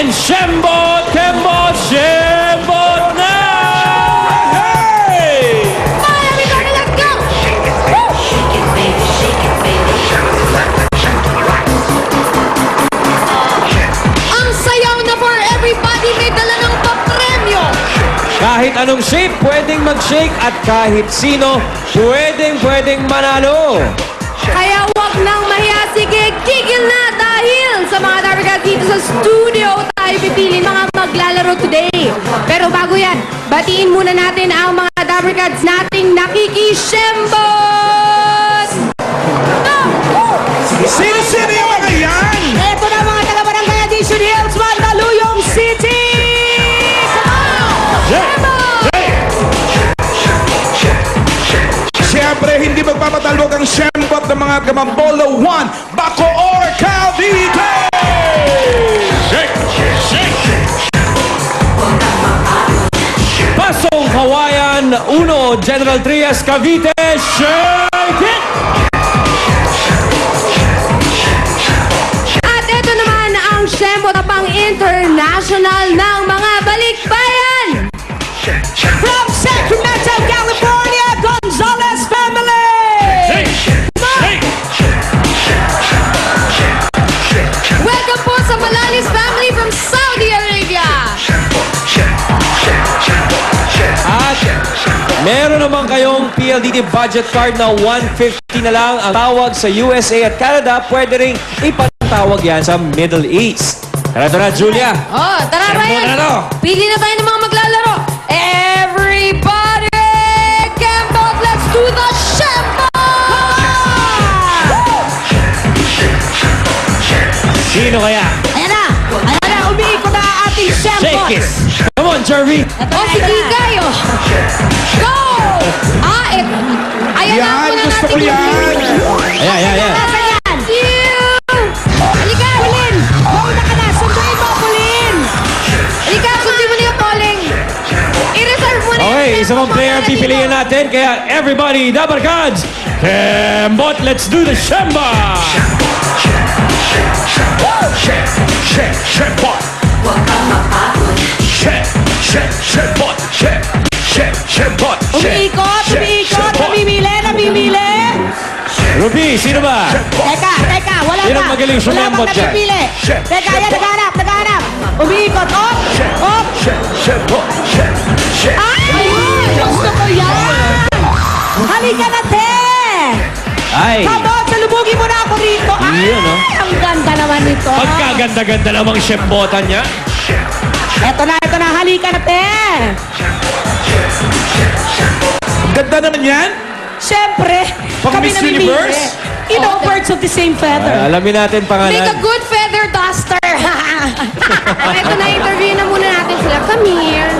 And Shembot, Kembot, Shembot na! Hey! Bye, everybody, let's go! Woo! Ang sayaw na for everybody, may dala ng papremyo. Kahit anong shape, pwedeng mag-shake at kahit sino, pwedeng manalo. Kaya wag nang mahiya, sige, gigil na dahil sa mga Dabarkads dito sa studio tayo pipilin mga maglalaro today. Pero bago yan, batiin muna natin ang mga Dabarkads nating nakikishembot! Sino-sino yung mga yan? Ito na mga taga-barangay Addition Hills, Mandaluyong City! Siyempre, hindi magpapatalbog ang Shembot ng mga Gamambolo 1, Bacoor, Cavite! Shake! Shake! Pasong Kawayan 1, General Trias, Cavite, shake it! At ito naman ang Shembot na pang-international ng mga balikbayan! From Sacramento, California, Gonzalez family! Welcome po sa Malalis family from Saudi Arabia! At meron naman kayong PLDT budget card na 150 na lang ang tawag sa USA at Canada. Pwede rin ipatawag yan sa Middle East. Tara na, Julia. Oh, tara Shembot Ryan! na to. Pili na tayo ng mga maglalaro! Everybody! Kembot, let's do the Shembot! Sino kaya? Ayan na, umiikot na ang ating Shembot! Shake it! Come on, Jervy! O, sige kayo! Go! Ayan na, Yan, muna gusto ko natin yan! Ayan. Ayan! Halika, Pauline! Mauna ka na, sunduin mo, Pauline! Halika, sundin mo na yung Pauling! I-reserve mo na yung Okay, isa Shembot pang player para dito. pipiliin natin. Kaya everybody, Dabarkads! Kembot, let's do the Shemba! Shake! Shake! Shembot! Shake! Shake! Shembot! Shake! Shake! Shembot! Umiikot, namimili! Ruby, sino ba? Teka, wala Sino pa. magaling sumembot Wala dyan? pang napipili. Teka, ayan, naghanap. Umiikot, op! Shembot! Shake! Ay! Gusto ko yan! Halika na, te! Ay, Kabot, salubugin mo na ako rito. Ay, Yun, no? ang ganda naman nito. pagkaganda-ganda namang Shembotan niya. Eto na, halika na, te! Ganda naman yan! Siyempre, Pang kami Miss namimili. Universe? You know, birds of the same feather. Alamin natin Make a pangalan. good feather duster. Ito na, interview na muna natin sila. Come here.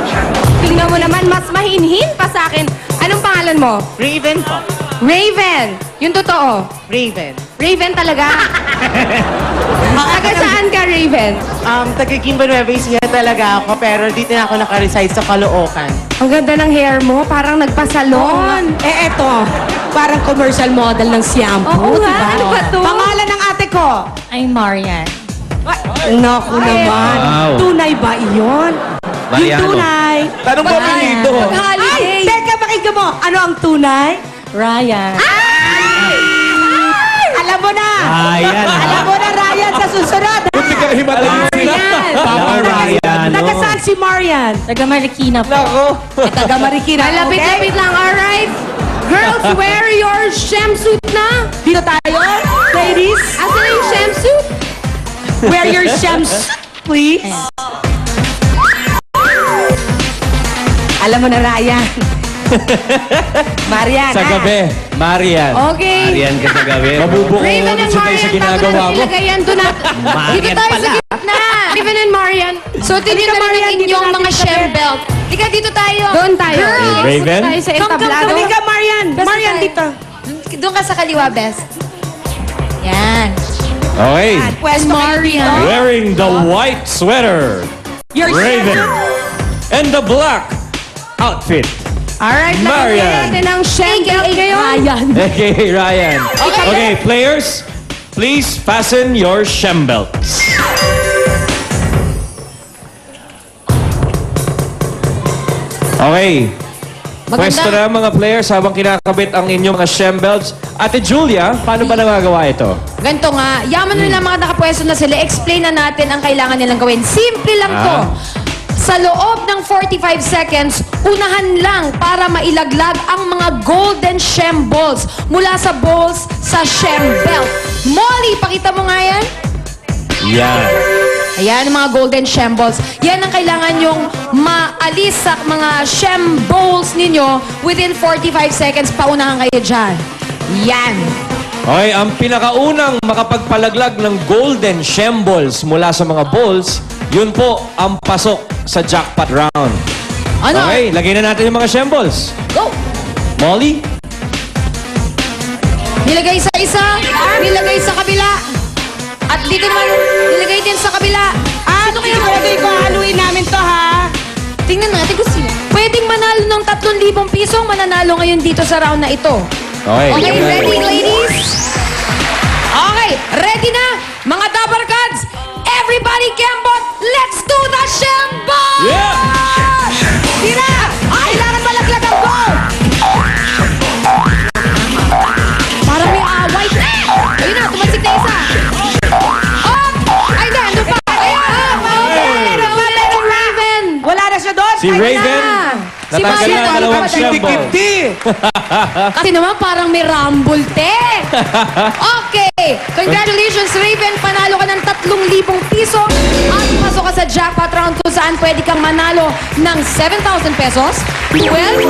Tingnan mo naman, mas mahinhin pa sa akin. Anong pangalan mo? Raven po. Raven. Yung totoo. Raven. Raven talaga. Taga saan ka, Raven? Taga Quimba Nueva Ecija talaga ako, pero dito na ako naka-reside sa Caloocan. Ang ganda ng hair mo. Parang nagpasalon. Eto, parang commercial model ng shampoo, Oo nga, diba? ano ba to? Pangalan ng ate ko. I'm Marian. Naku naman. Wow. Tunay ba iyon? Mariano. Yung tunay. Tanong mo pinito. Ay, teka, pakinggan mo. Ano ang tunay? Ryan. Alam mo na. Ayan, ha? Alam mo na, Ryan, sa susunod. ha? Buti ka himatay. Papa Ryan. Taga saan si Marian? Taga Marikina po. Taga Marikina, okay? Malapit-lapit lang, alright? Girls, wear your swimsuit na. Dito tayo. Ladies, Asa na yung swimsuit? wear your shams, please. Alam mo na, Ryan. Marian, Sa ha? gabi, Marian. Okay. Marian ka sa gabi. Mabubuo Raven and ulit siya tayo sa Marian, bago ginagawa natin mo. ilagay yan, dito Marian tayo pala. sa gitna. Raven and Marian. So, tingnan Halika, na rin Marian, ang dito inyong natin mga sa shem bed. belt. Halika, dito tayo. Doon tayo. Girls, Raven? tayo sa entablado. Halika, Marian. Marian, dito. Doon ka sa kaliwa, best. Yan. Okay. Pwesto Marian. Wearing the white sweater. Your Raven. And the black outfit. Alright, Marian. lagyan natin ang shem belt ngayon. Ryan. Okay, Ryan. Okay. Okay, players, please fasten your shem belts. Okay. Maganda. Pwesto na mga players habang kinakabit ang inyong mga shem belts. Ate Julia, paano ba nagagawa ito? Ganito nga, yaman nila mga nakapwesto na sila, explain na natin ang kailangan nilang gawin. Simple lang to. Sa loob ng 45 seconds, unahan lang para mailaglag ang mga golden shem balls mula sa balls sa shem belt. Molly, pakita mo nga yan. Yan. Ayan, ang mga golden shem balls. Yan ang kailangan yung maalis sa mga shem balls ninyo within 45 seconds. Paunahan kayo dyan. Yan. Okay, ang pinakaunang makapagpalaglag ng golden shem balls mula sa mga balls, yun po ang pasok sa jackpot round. Ano? Okay, lagay na natin yung mga shem balls. Go! Molly? Nilagay sa isa, nilagay sa kabila. At dito naman, nilagay din sa kabila. Ano kaya pwede ko haluin namin to, ha? Tingnan natin kung sino. Pwedeng manalo ng 3,000 piso ang mananalo ngayon dito sa round na ito. Okay. Okay, ready, ladies? Okay, ready na? Mga Dabar Cards, everybody Kembot, let's do the Shembo! Yeah! Tira! Kailangan malaglag ang goal! Parang may away. Ayun na, tumasik na isa. Oh! Ay, hindi, andun pa. Ayun! Raven! Wala na siya doon. Si Raven, natanggal na ang dalawang shem ball. Kasi naman parang may rumble, te. Okay. Congratulations, Raven. Panalo ka ng 3,000 piso. At pasok ka sa jackpot round kung saan pwede kang manalo ng 7,000 pesos, 12,000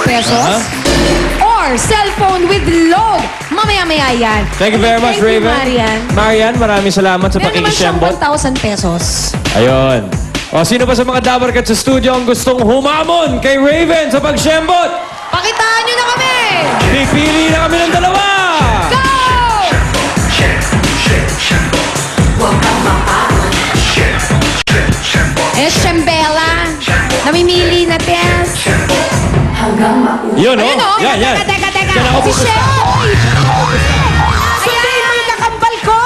pesos, or cellphone with load. Mamaya-maya yan. Thank you very much, Thank you, Raven. Marian. Marian, maraming salamat sa Meron naman siyang pakikishembot. 1,000 pesos. Ayun. O, sino ba sa mga Dabar Cats sa studio ang gustong humamon kay Raven sa pagshembot? Pakitaan nyo na kami! Pipili na kami ng dalawa! Go! Shembella. Namimili na, Tess. Yun, oh. Ayun, oh. Yan, yan. Teka. Diyan ako Si pupusta. Shemboy! Sunday mo yung kakambal ko.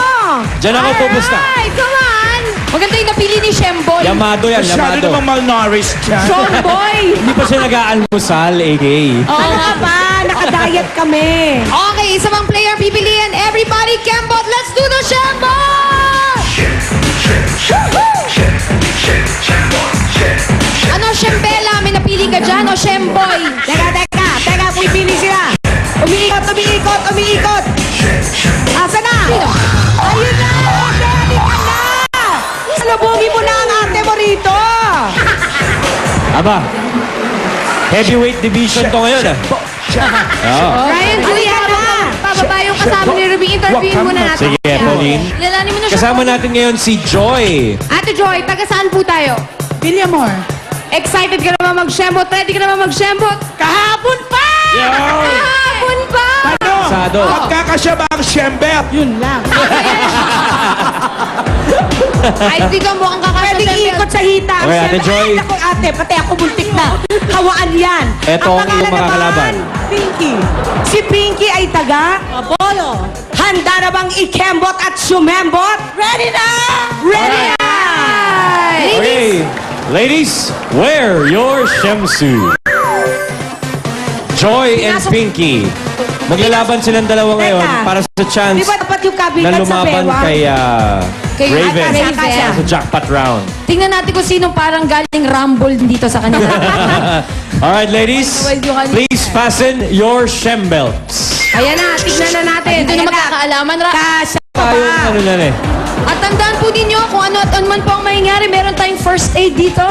Diyan ako pupusta. Ay, come on! Maganda yung napili ni Shemboy. Yamado yan, Masyado Yamado. namang malnourished dyan. Shemboy! Hindi pa siya nag-aalmusal, AK. Ano nga ba? Nakadiet kami. Okay, isa pang player pipiliin. Everybody, Kembot, let's do the Shembot! Ano, Shembella? May napili ka dyan o Shemboy? Teka, pipili sila. Umiikot. Asa na? Sino? Ayun na! Ready ka na! Salubungin mo na ang ate mo rito. Aba, heavyweight division to ngayon, ah. Oo. Ryan, Julia, pababa yung kasama ni Ruby. Interviewin muna natin. Sige, Pauline. Lalanin mo na siya. Kasama natin ngayon si Joy. Ate Joy, taga saan po tayo? Villamor. Excited ka naman mag-shembot? Ready ka naman mag-shembot? Kahapon pa! Kahapon pa! Ano? Sado. Magkakasya ba ang Shembet? Yun lang. Ay, dito mukhang kakasya Pwede ikot sa hita. Okay, Ate Joy. Ay, naku, ate, pati ako buntik na. Hawaan yan. Eto ang iyong mga kalaban. Pinky. Si Pinky ay taga? Apollo. Handa na bang ikembot at sumembot? Ready na! Ready na! Okay, ladies, wear your shemsu. Joy and Pinky. Maglalaban silang dalawa ngayon Teka. para sa chance Di ba dapat yung na kabitan sa lumaban bewang? kay Kay Raven Raven. sa jackpot round. Tingnan natin kung sino parang galing rumble dito sa kanila. Alright, ladies, please fasten your shem belts. Ayan na, tignan na natin. Ito na magkakaalaman. Kasya pa Tayo, ba? ano lang eh. At tandaan po ninyo kung ano at ano man po ang mangyayari, meron tayong first aid dito.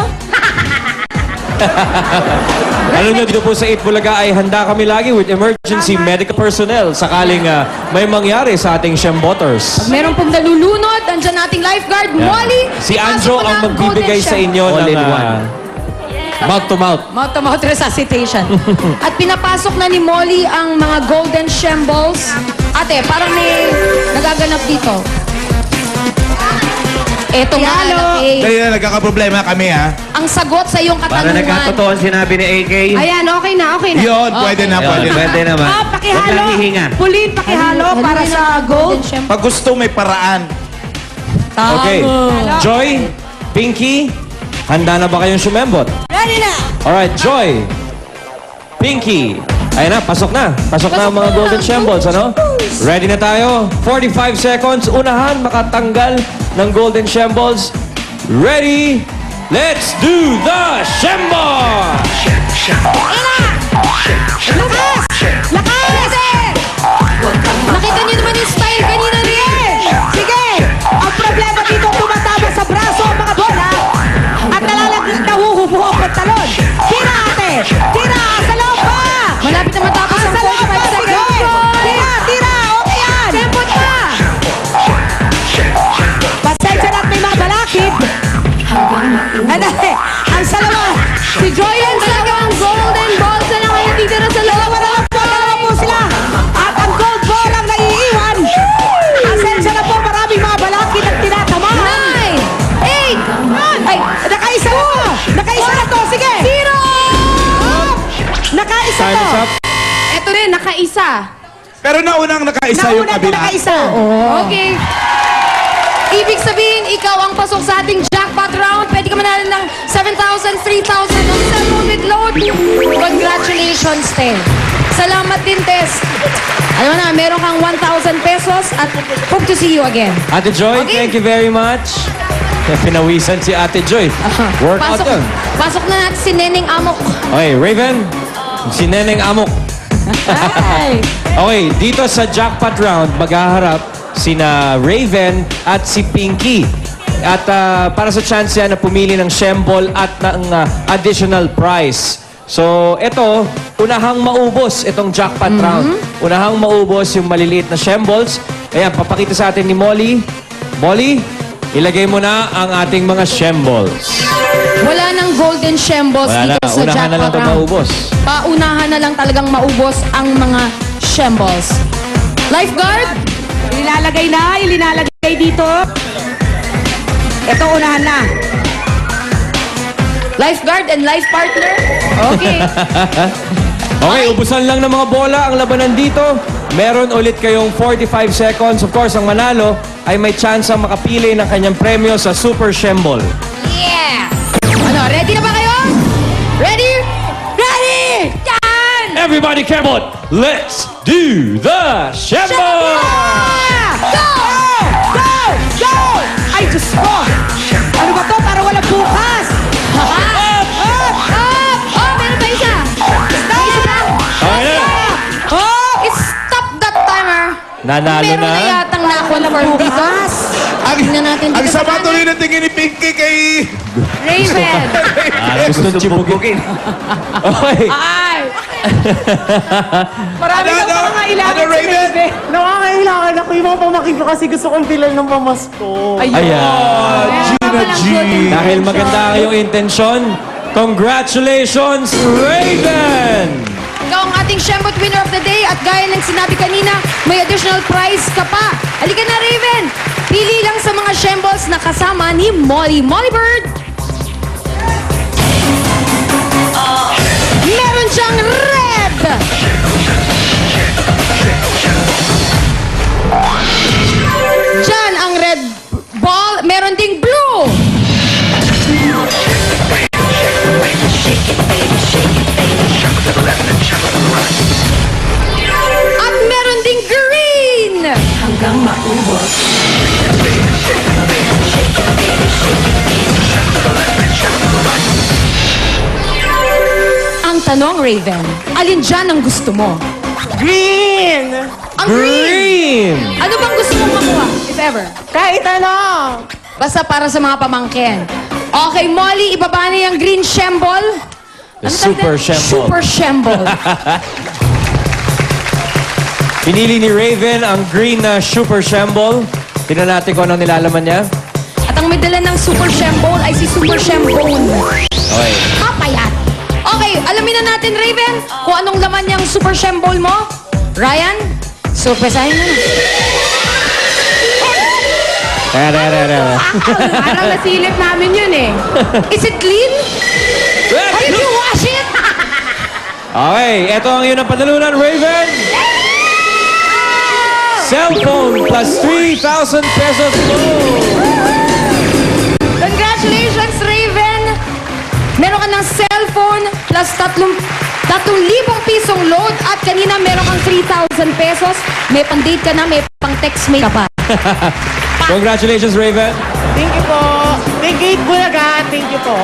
Alam nyo, dito po sa 8 Bulaga ay handa kami lagi with emergency medical personnel sakaling may mangyari sa ating shemboters. Meron pong nalulunod, andyan nating lifeguard, Molly. Si ipasok Anjo mo na ang magbibigay golden sa shell. inyo ng mouth-to-mouth. Mouth-to-mouth resuscitation. At pinapasok na ni Molly ang mga golden shambles. Ate, parang may nagaganap dito. Eto nga, Halo. ate. Dahil na nagkakaproblema kami, ha? Ang sagot sa iyong Para katanungan. nagkatotoo ang sinabi ni AK. Ayan, okay na. Yun, pwede na, Ayun, pwede na. pwede naman. Ah, Huwag pakihalo. lang hihinga. Pulin, pakihalo para sa gold. Pag gusto may paraan. Okay. Joy, Pinky, Handa na ba kayong sumembot? Ready na! Alright, Joy. Pinky. Ayan na, pasok na. Pasok na ang mga golden shambles, ano? Ready na tayo? 45 seconds. Unahan, makatanggal ng golden shambles. Ready? Let's do the shambol! Lakas! Nakita niyo naman yung style kanina rin. Sige! Ang problema dito, tumatama sa braso ang mga bola at nahuhubo ang pantalon. Tira ate! Tira! Sa loob pa! Malapit na matapos ang Sa loob pa! 45 Sige! seconds. Tira! Tira! Okay yan! Tempot pa! Pasensya na at may mga balakid. Ang salamat! Si Joy lang talaga ang golden balls na lang titira sa loob. Dalawa po sila. At ang gold ball ang naiiwan. Pasensya na po, maraming mga balakid ang tinatamaan. 9, 8, Ay, nakaisa na to! Nakaisa na to! Sige! 0! Nakaisa Time to! is up. Ito rin, nakaisa. Pero naunang nakaisa yung Nauna to kabila. nakaisa. Okay. Ibig sabihin, ikaw ang pasok sa ating jackpot round. Pwede ka manalo ng 7,000, 3,000 ng cellphone with load. Congratulations, Te. Salamat din, Tess. Alam mo na, meron kang 1,000 pesos at hope to see you again. Ate Joy, Okay. thank you very much. Pinawisan si Ate Joy. Workout Pasok, yun. pasok na natin si Neneng Amok. Okay, Raven. Si Neneng Amok. Hi. Okay, dito sa jackpot round, maghaharap sina Raven at si Pinky. At para sa chance yan na pumili ng shembol at ng additional prize. So, ito, unahang maubos itong jackpot round. Unahang maubos yung maliliit na shambles. Ayan, papakita sa atin ni Molly. Molly, ilagay mo na ang ating mga shambles. Wala nang golden shambles Wala na, dito sa unahan na lang jackpot ito round. maubos. Paunahan na lang talagang maubos ang mga shambles. Lifeguard? Ilinalagay dito. Ito, unahan na. Lifeguard and life partner? Okay. Okay, ubusan lang ng mga bola ang labanan dito. Meron ulit kayong 45 seconds. Of course, ang manalo ay may chance ang makapili ng kanyang premyo sa Super Shembol. Yeah! Ano, ready na ba kayo? Ready? Ready! Yan! Everybody, Kebot, let's do the Shembol! Go! Go! Go! Ay, Diyos ko! Ano ba to? Para walang bukas! Up! Up! Up! Oh, meron pa isa! Isa lang! Okay na. Oh! Stop that timer! Nanalo Meron na. na yatang na-confirm dito. Tingnan natin Ang dito sama sa tuloy ng tingin ni Pinky kay... Raven! Gusto chibugin. Okay. Ay! Marami Ano, kang ano? mga ilangan Ano, sa Raven? bebe. Nakakailangan ako yung mga pamakin ko kasi gusto kong bilal ng pamasko. Ayan. Gina G. Dahil maganda ang iyong intensyon, congratulations, Raven! Ikaw ang ating Shembot winner of the day at gaya ng sinabi kanina, may additional prize ka pa. Halika na, Raven! Pili lang sa mga Shembols na kasama ni Molly. Molly Bird! Meron siyang red! Diyan ang red ball. Meron ding blue! At meron ding green! Hanggang maubos. Ang tanong, Raven, alin dyan ang gusto mo? Green! Ang green! Green! Ano bang gusto mong makuha, if ever? Kahit ano! Basta para sa mga pamangkin. Okay, Molly, ibaba na yung green shembol. The Ano Super tawag na? Shembol. Super shembol. Pinili ni Raven ang green na Super Shembol. Tingnan natin kung anong nilalaman niya. At ang may dala ng super shembol ay si Super Shembone. Okay. Papayat. Okay, alamin na natin, Raven, kung anong laman niyang super shembol mo. Ryan, surpresahin na. Tara. Parang nasilip namin yun eh. Is it clean? Did you wash it? Okay, ito ang iyong napadalunan, Raven. Cellphone plus 3,000 pesos. Congratulations, Raven! ng cellphone plus 3,000 pisong load at kanina meron kang 3,000 pesos. May pang-date ka na, may pang-text mate ka pa. Congratulations, Raven. Thank you po. Thank you, Bulaga. Thank you po.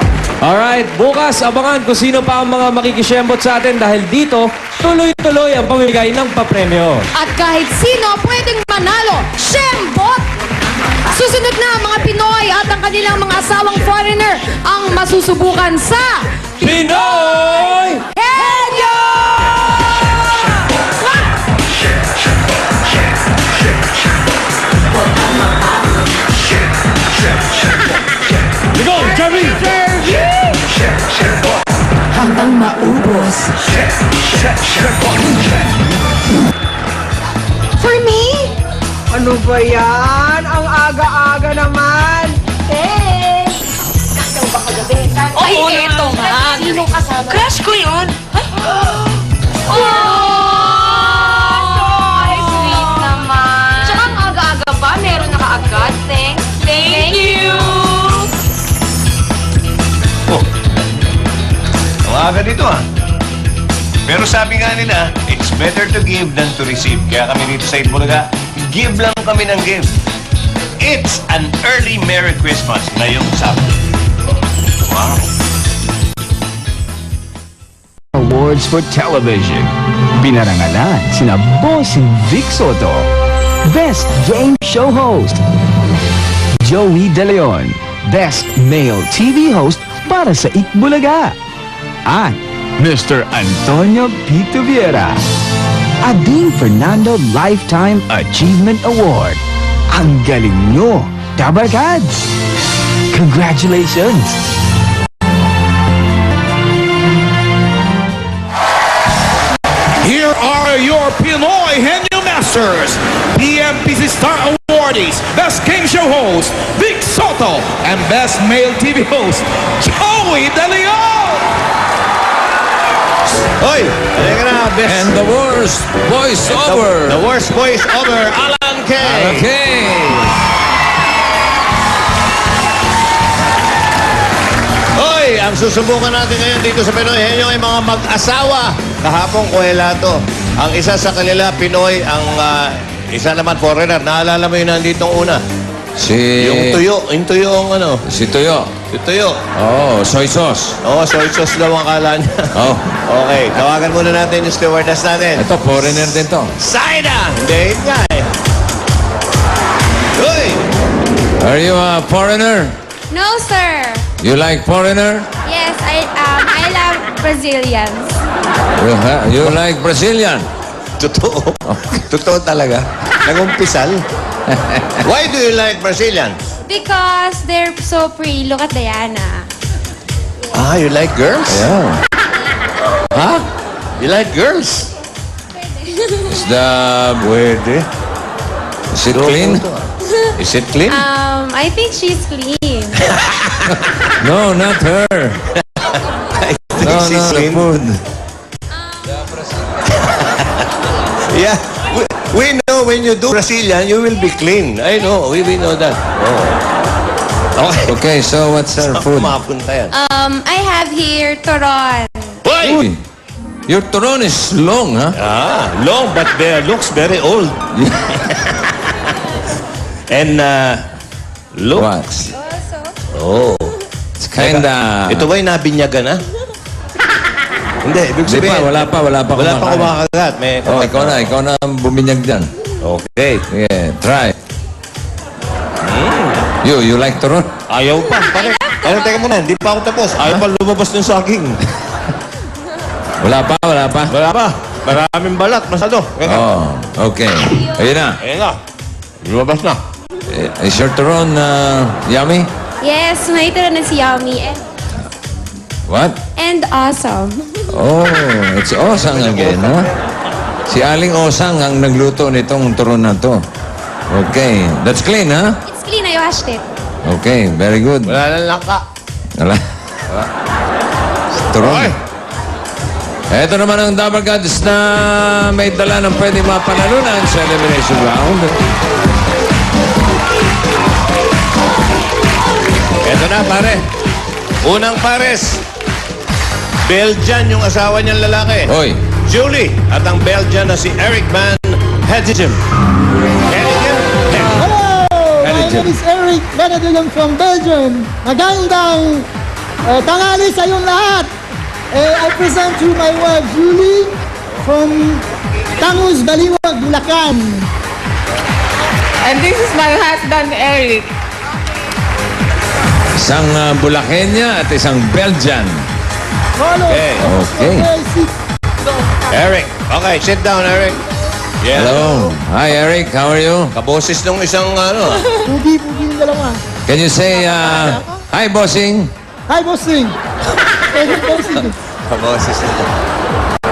Alright, bukas abangan kung sino pa ang mga makikishembot sa atin dahil dito, tuloy-tuloy ang pamimigay ng papremyo. At kahit sino pwedeng manalo, Shembot! Susunod na ang mga Pinoy at ang kanilang mga asawang foreigner ang masusubukan sa Pinoy! Henyo! Go, Jerry! Hanggang maubos. For me? Ano ba yan? Ang aga-aga naman. Ay, eto nga. Sino kasama? Crush ko yun. Ay, sweet naman. Tsaka ang aga-aga pa, meron na kaagad. Thank you. Ang aga dito Pero sabi nga nila, it's better to give than to receive. Kaya kami dito sa Itbulaga, give lang kami ng give. It's an early Merry Christmas ngayong Sabado. Wow! Awards for Television. Binarangalan sina Bossing Vic Soto, Best Game Show Host, Joey De Leon, Best Male TV Host para sa Itbulaga, at Mr. Antonio P. Tuviera. Ading Fernando Lifetime Achievement Award. Ang galing nyo, Tabarkads! Congratulations! Here are your Pinoy Henyo Masters, PMPC Star Awardees, Best Game Show Host, Vic Soto, and Best Male TV Host, Joey De Leon! Hoy! Halika na, best. And the worst voiceover. The worst voice-over, Alan K. Okay. Hoy! Ang susubukan natin ngayon dito sa Pinoy Henyo ay mga mag-asawa. Kahapon, kuwela to. Ang isa sa kanila, Pinoy. Ang isa naman, foreigner. Naalala mo yun nandito una? Yung tuyo. Yung tuyo ang ano. Si Tuyo. Yung tuyo. Oh, soy sauce. Oo, soy sauce daw ang kala niya. Oh. Okay, tawagan muna natin yung stewardess natin. Ito, foreigner din to. Saida! Hindi, nga eh. Uy! Are you a foreigner? No, sir. You like foreigner? Yes, I love Brazilians. You like Brazilian? Totoo. Totoo talaga. Nagumpisal. Why do you like Brazilian? Because they're so pretty. Look at Diana. Ah, you like girls? Yeah. Huh? You like girls? Is the... Pwede. Is it clean? Is it clean? I think she's clean. No, not her. No, She's no, the clean. food. Yeah. We know when you do Brazilian, you will be clean. I know. We know that. Oh. Okay. Okay, so what's her food? Mapunta yan. I have here Toron. Hoy! Uy, your turon is long, huh? Ah, long but looks very old. And looks. Oh. It's kinda... Ito ba'y nabinyagan na? Hindi, ibig Di pa, sabihin. wala pa Wala pa kumakain. kumakagat. May Oh, ikaw na ang buminyag dyan. Okay. Yeah, try. You like turon? Ayaw pa. Pare, teka muna. Hindi pa ako tapos. Ayaw pa lumabas ng saging. Wala pa. Wala pa. Maraming balat. Masyado. Oh, okay. Ayun na. Ayan na. Lumabas na. Is your turon yummy? Yes, may Toron na si Yummy What? and awesome. Oh, it's Osang again, huh? Si Aling Osang ang nagluto nitong turon na to. Okay, that's clean, huh? It's clean. I washed it. Okay, very good. Wala na lang ka. Wala. Turon. Ito naman ang Double Gods na may dala ng pwede mapanalunan sa elimination round. Ito na, pare. Unang pares. Belgian yung asawa niyang lalaki. Hoy, Julie. At ang Belgian na si Eric Van Hedegem. Hello! My Belgium. name is Eric Benedict from Belgium. Magandang tanghali sa iyong lahat. I present to my wife Julie from Tangus, Baliwag, Bulacan. And this is my husband, Eric. isang Bulacania at isang Belgian. Hello. Okay. sit. Eric. Okay, sit down, Eric. Yeah. Hello. Hi, Eric. How are you? Kaboses nung isang ano. Pugi yung dalawa. Can you say, hi, bossing? Hi, bossing. Pwede bossing. Kaboses.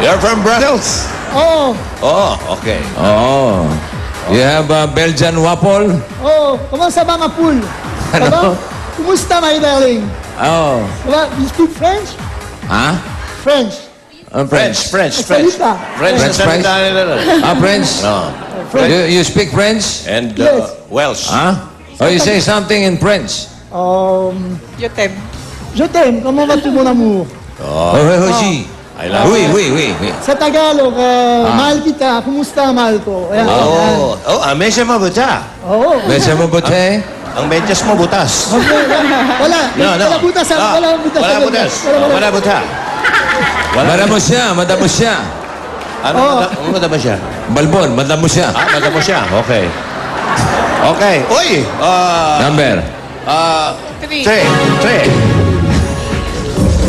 You're from Brussels? Oh, Oh, okay. Oh. You have a Belgian waffle? kamusta mga pool? Ano? Kumusta, my darling? Oh. You speak French? Ha? French. French. Salita. French na French? salita nila. French? No. You speak French? And Yes. Welsh. Huh? Oh, you say something in French? Yotem. Je t'aime, comment vas-tu, mon amour? Oh, oui. I love Oui, it. oui. Sa Tagalog, mahal kita, kumusta, mahal ko? Ayan, Mesya mabuta. Oo. Besa mo bote? Ang medyas mo butas. Wala. Wala butas. Wala butas. Wala butas. Wala buta. Madamo siya. Ano madama siya? Balbon, madamo siya. Madama siya. Okay. Okay. Uy! Number? Tre.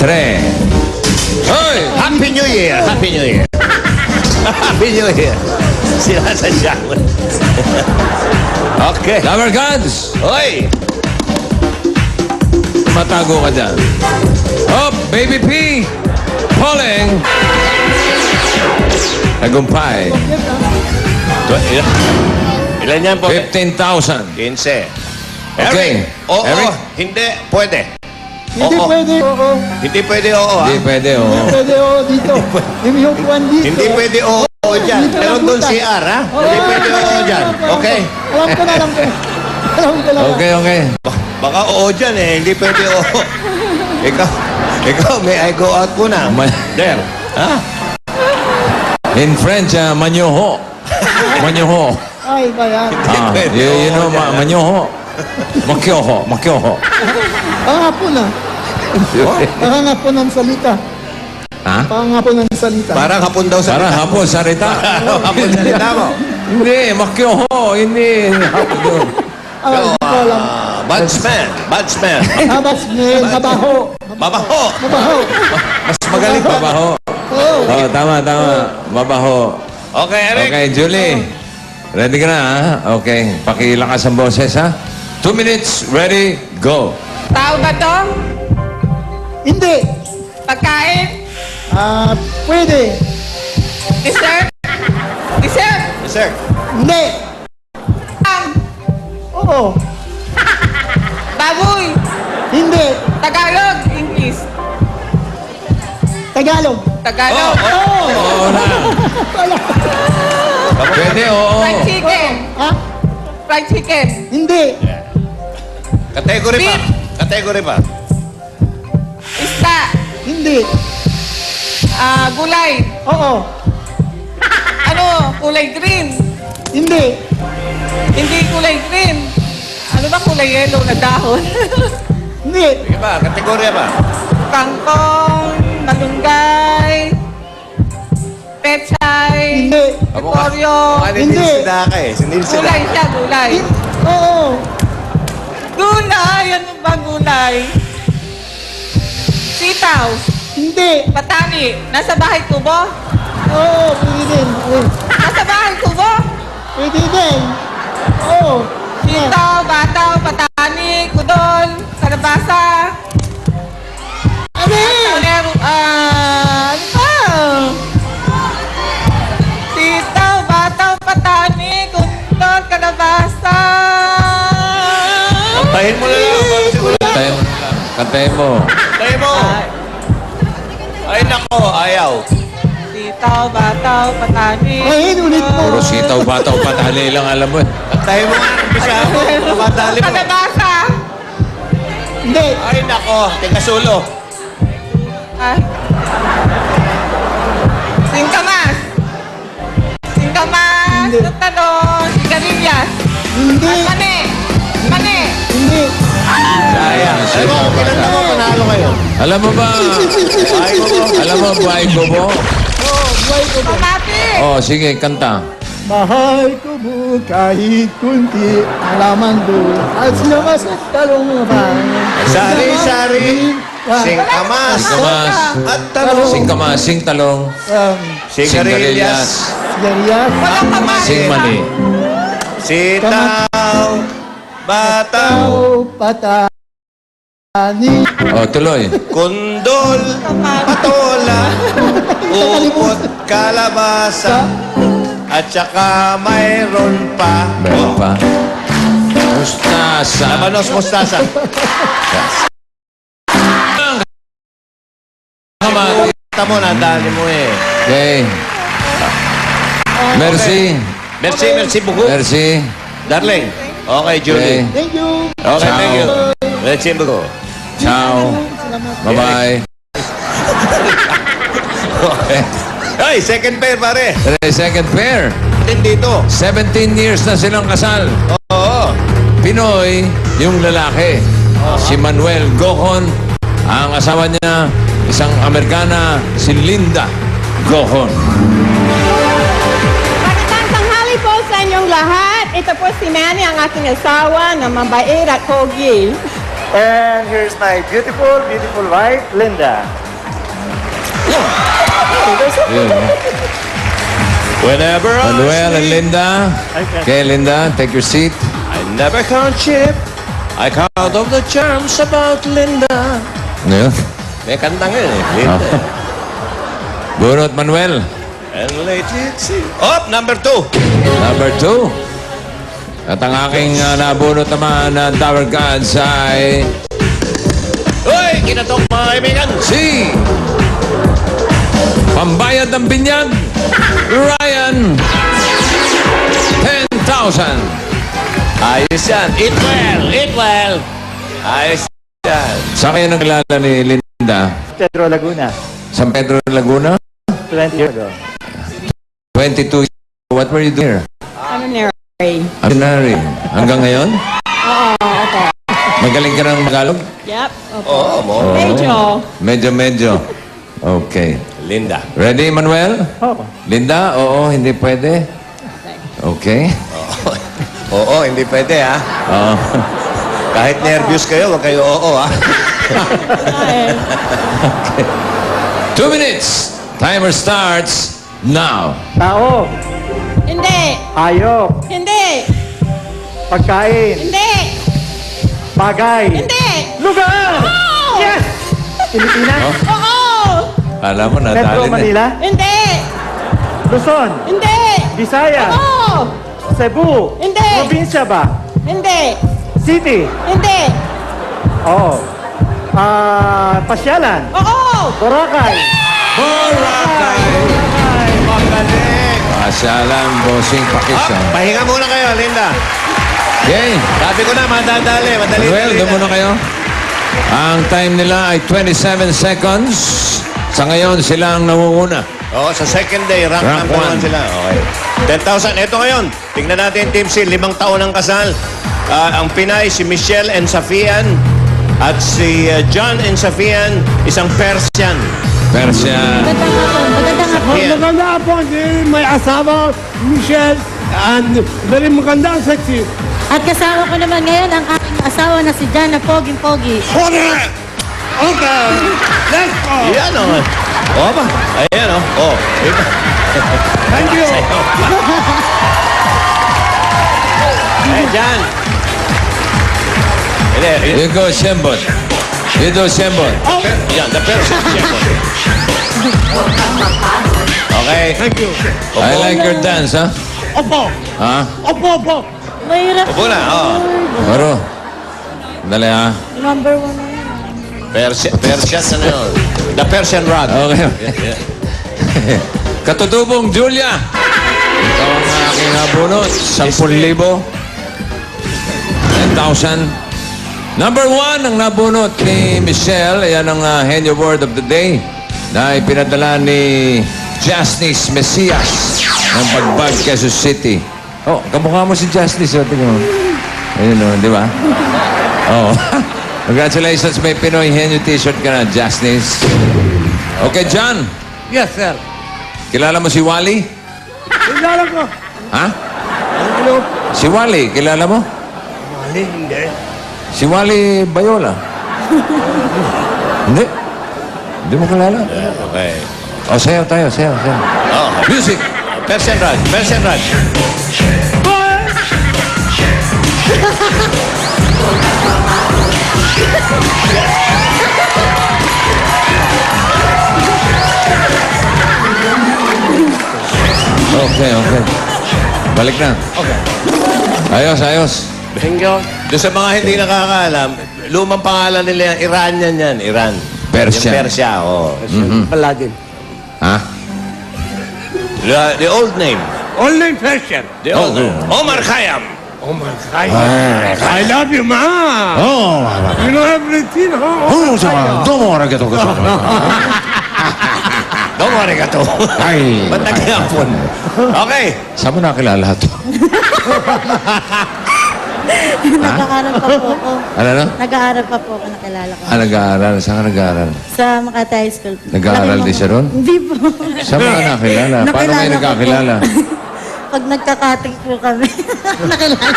3. Hoy! Happy New Year! Happy New Year! Happy New Year! Sila sa siya. Okay. Number guns! Uy! Matago ka dyan. Oh, Baby P! Pulling! Nagumpay. Ilan yan po? 15,000. 15. Okay. Eric. Oo. Eric? Hindi. Pwede. Hindi Oo. pwede, oo. Hindi pwede oo. Hindi pwede, oh. Pwede, oo, dito. Yung kuwan dito. Hindi pwede oo dyan. Dito Pero lang doon butas. CR ha? Hindi pwede oo dyan. Okay? Alam ko na. Alam ko na. Okay. Baka oo dyan eh. Hindi pwede oo. Ikaw, may I go out muna. There. Ha? In French, manyoho. Manyoho. Ay, ba yan? You know, manyoho. Makyoho. Pangapon na. Pangapon ng salita. Ha? Pangapon ng salita. Parang hapon daw sa... Para hapon salita. Hapon salita mo. Hindi, makyoho. Hindi. Hapon doon. Hindi ko alam. Batsman. Habas, mabaho. Mabaho. Mabaho. Mas magaling pa. Mabaho. Oo. Oh, tama. Mabaho. Okay, Eric. Okay, Julie. Ready ka na, ha? Okay. Pakilakas ang boses, ha? 2 minutes. Ready? Go. Tao ba to? Hindi. Pagkain? Pwede. Dessert? Dessert? Yes, sir. Hindi. Oo. Baboy? Hindi. Tagalog? English? Tagalog. Tagalog? Oo na. Pwede, oo. Fried chicken? Ha? Fried chicken? Hindi. Category pa. Beef. Category pa. Isda? Hindi. Gulay? Oo. Ano? Kulay green? Hindi. Hindi kulay green. Ano ba kulay yellow na dahon? Hindi. Sige pa. Category pa. Kangkong, malunggay, pechay, Hindi. repolyo. Hindi. Sinaka eh. Sinil sila. Gulay siya, gulay. Oo. Gulay! Ano ba gulay? Sitaw, Hindi. patani. Nasa bahay kubo? Oo, pwede din. Nasa bahay kubo? Pwede din. Oo. Sitaw, bataw, patani, kudol, kalabasa. Ano Ano pa? Sitaw, bataw, patani, kudol, kalabasa. Kantahin mo na lang. Siguro. Kantayin mo. Kantahin mo. Ay nako. Ayaw. Sitaw, bataw, patani. Ay, ulit mo. Puro sitaw, bataw, patali lang alam mo. Kantahin mo nga. Umpisa mo. Madali mo. Kalabasa. Hindi. Ay nako. Tingasulo. Ay, Hindi. Alam mo, kung kinanta mo, panalo kayo. Alam mo ba? Alam mo, buhay ko mo? Buhay ko po. Oh, sige, kanta. Mahal ko mo kahit kunti ang laman doon at lumas at talong pa. Sari-sari, singkamas, Singkamas. at talong, Singkamas, sing talong, sigarilyas, Sigarias. singmani. sitaw, bataw, Patani. Oh, tuloy. kundol, patola, upot, kalabasa, at saka mayroon pa. Meron pa. Mustasa. Labanos mustasa. Kamati. Kita mo, nadali mo eh. Okay. Merci. Merci, merci beaucoup. Merci. Darling. Okay, Julie. Okay. Thank you. Okay, Ciao. thank you. Merci beaucoup. Ciao. Bye-bye. Okay. Ay, second pair, pare. Second pair. Din dito. 17 years na silang kasal. Oo. Pinoy, yung lalaki. Si Manuel Gohon. Ang asawa niya, isang Amerikana, si Linda Gohon. Magandang tanghali po sa inyong lahat. Ito po si Manny, ang aking asawa na mabait at pogi. And here's my beautiful, beautiful wife, Linda. Yun, oh. Whenever Manuel and Linda. Okay, Linda, take your seat. I never count sheep. I count of the charms about Linda. Ngayon. May kanta nga eh. Linda. Bunot, Manuel. And lately it seems... Oh, number 2. Number 2. At ang aking nabunot naman na Tower Gods ay Uy, kinatok mga kaibigan. si Pambayad ng Binyag, Ryan. 10,000. Ayos yan. Eat well, eat well. Ayos yan. Saan kayo nagkilala ni Linda? Pedro Laguna, San Pedro, Laguna? 20 years ago. 22 years. What were you doing here? I'm married. Ordinary. Hanggang ngayon? Oo, opo. Magaling ka ng Tagalog? Yep, opo. Oo, mo. Medyo. Medyo. Okay. Linda. Ready, Manuel? Oh. Linda? Oo, hindi pwede. Okay. Oo, hindi pwede ha. Oo. Kahit nervous kayo, wag kayo oo ha. 2 minutes. Timer starts now. Tao, Hindi. hayop, Hindi. pagkain, Hindi. bagay, Hindi. lugar! Oo. Yes! Pilipinas, Oo. Alam mo, Metro nadali na. Manila, Hindi. Luzon, Hindi. Visaya, Oo. Cebu, Hindi. probinsya ba? Hindi. City, Hindi. oo. Pasyalan, Oo. Boracay, Boracay. Magaling. Pasyalan, bossing pakis. Up, pahinga muna kayo, Linda. Okay. Sabi ko na, madadali. Madali. Manuel, doon muna kayo. Ang time nila ay 27 seconds. Sa ngayon, sila ang nangunguna. Oo, sa second day, rank Rank number 1 one. sila. Okay. 10,000. Ito ngayon, tingnan natin Team C, 5 taon ang kasal. Ang Pinay, si Michelle and Safian. At si John and Safian, isang Persian. Persia. Magandang hapon. Safian. Maganda po, may asawa, Michelle, and very maganda, sexy. At kasama ko naman ngayon ang aking asawa na si Jan na Pogi-Pogi. Okay, let's go. Yan o. O ba? Ayan o. Oh. Thank you. Eh, John. Hindi, You go, Shembot. You do, Shembot. yan, the Persian. Okay. Thank you. I like your dance, ha? Opo, Ha? opo. Mahirap. Upo na, oh. Baro. Dali, ha? Number 1 na yan. Persian, ano yun? The Persian rod. Okay. Katutubong Julia. Ito ang aking nabunot. 10,000. 10,000. Number 1 ang nabunot ni Michelle. Ayan ang Henyo Word of the Day na ipinadala ni Jasnice Mesias ng Bagbag, Quezon City. Oh, kamukha mo si Jasnice. Oh, tingnan mo. Ayun o, di ba? Oh. Congratulations, may Pinoy Henyo t-shirt ka na, Jasnis. Okay, John. Yes, sir. Kilala mo si Wally? Kilala ko. Ha? Hello. Si Wally, kilala mo? Mali, hindi. Si Wally Bayola. Hindi. Hindi mo kilala? Okay. O, sayaw tayo, sayaw. Oh, Music! Persian Raj, Persian Raj. Okay. Balik na. Okay. Ayos. Thank you. Doon sa mga hindi nakakaalam, lumang pangalan nila yan, Iranian yan, Iran. Persian. Yung Persia, oh. Paladin. Ha? The old name. Only Persian. The old name. Omar Khayyam. Oh my God. I love you, ma. Oh, You know everything, huh? domo arigato ka sa Don't worry ka to. Ay. Ba't nag-iapon? Okay. Saan mo nakilala ito? Nag-aaral pa po ako. Ano na? Nag-aaral pa po ako, nakilala ko. Nag-aaral. Saan ka nag-aaral? Sa Makati High School. Nag-aaral din siya ron? Hindi po. Saan mo ka nakilala? Paano kayo Nakilala ko nagkakilala? po. Pag nagkakating po kami. Nakilala ko.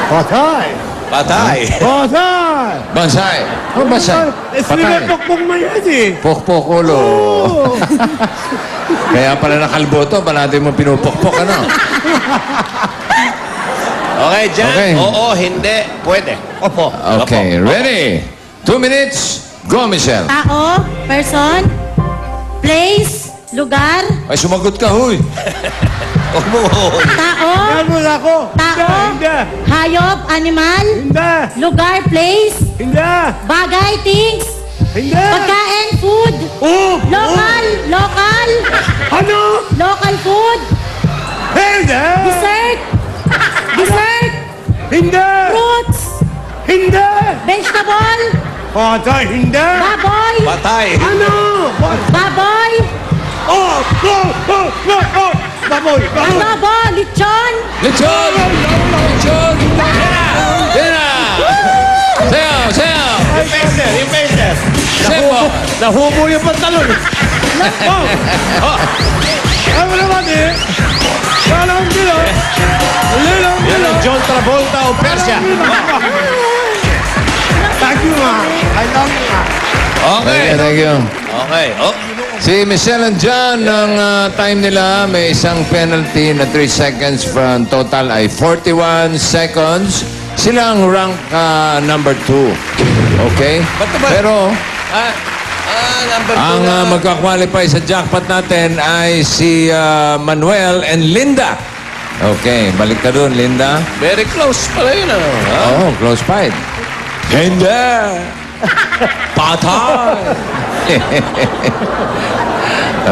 Patay. Patay. Patay. Bansay. Ano bansay? Sinipok-pok mo yan eh. Pokpokulo. Kaya pala nakalbo to, balado mo pinupokpok, ano? Okay, Jan. Okay. Oo, hindi. Pwede. Opo. Okay, Opo. ready? 2 minutes. Go, Michelle. Tao, person, place, lugar, Ay, sumagot ka, huy. Huwag mo. tao, Yan mo na ako. tao, Hindi. hayop, animal, Hindi. lugar, place, Hindi. bagay, things, Hindi. pagkain, food, Oh. local, Ano? local food, Hindi. dessert, Hindi. fruits, Hindi. vegetable, Patay. Hindi. baboy, Patay. Ano? baboy, Oh. Baboy. adobo, lechon, Lechon! Lechon! Dina! Sayaw! Yung painter. Yung painter. Sempo! Nahubo yung pantalon. Oh. Ano naman eh? Walang bilo. Lilang Yan bilo. ang John Travolta o Persia. Thank you, ma. I love you, ma. Okay. Thank you. Okay. Oh. Si Michelle and John, ang time nila, may isang penalty na 3 seconds from total ay 41 seconds. Sila ang rank number 2. Okay? Pero Number 2 ang magka-qualify sa jackpot natin ay si Manuel and Linda. Okay, balik ka dun, Linda. Very close pala yun, ano? Ha? Oh, close fight. Linda! Patay!